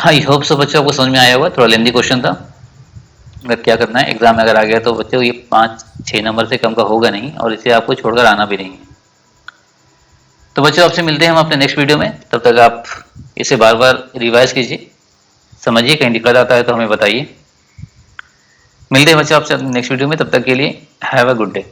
आई होप सो बच्चों आपको समझ में आया होगा। थोड़ा लेंदी क्वेश्चन था, अगर क्या करना है एग्जाम में अगर आ गया तो बच्चों ये 5-6 नंबर से कम का होगा नहीं और इसे आपको छोड़कर आना भी नहीं है। तो बच्चों आपसे मिलते हैं हम अपने नेक्स्ट वीडियो में, तब तक आप इसे बार बार रिवाइज कीजिए, समझिए, कहीं दिक्कत आता है तो हमें बताइए। मिलते हैं बच्चों आपसे नेक्स्ट वीडियो में, तब तक के लिए हैव अ गुड डे।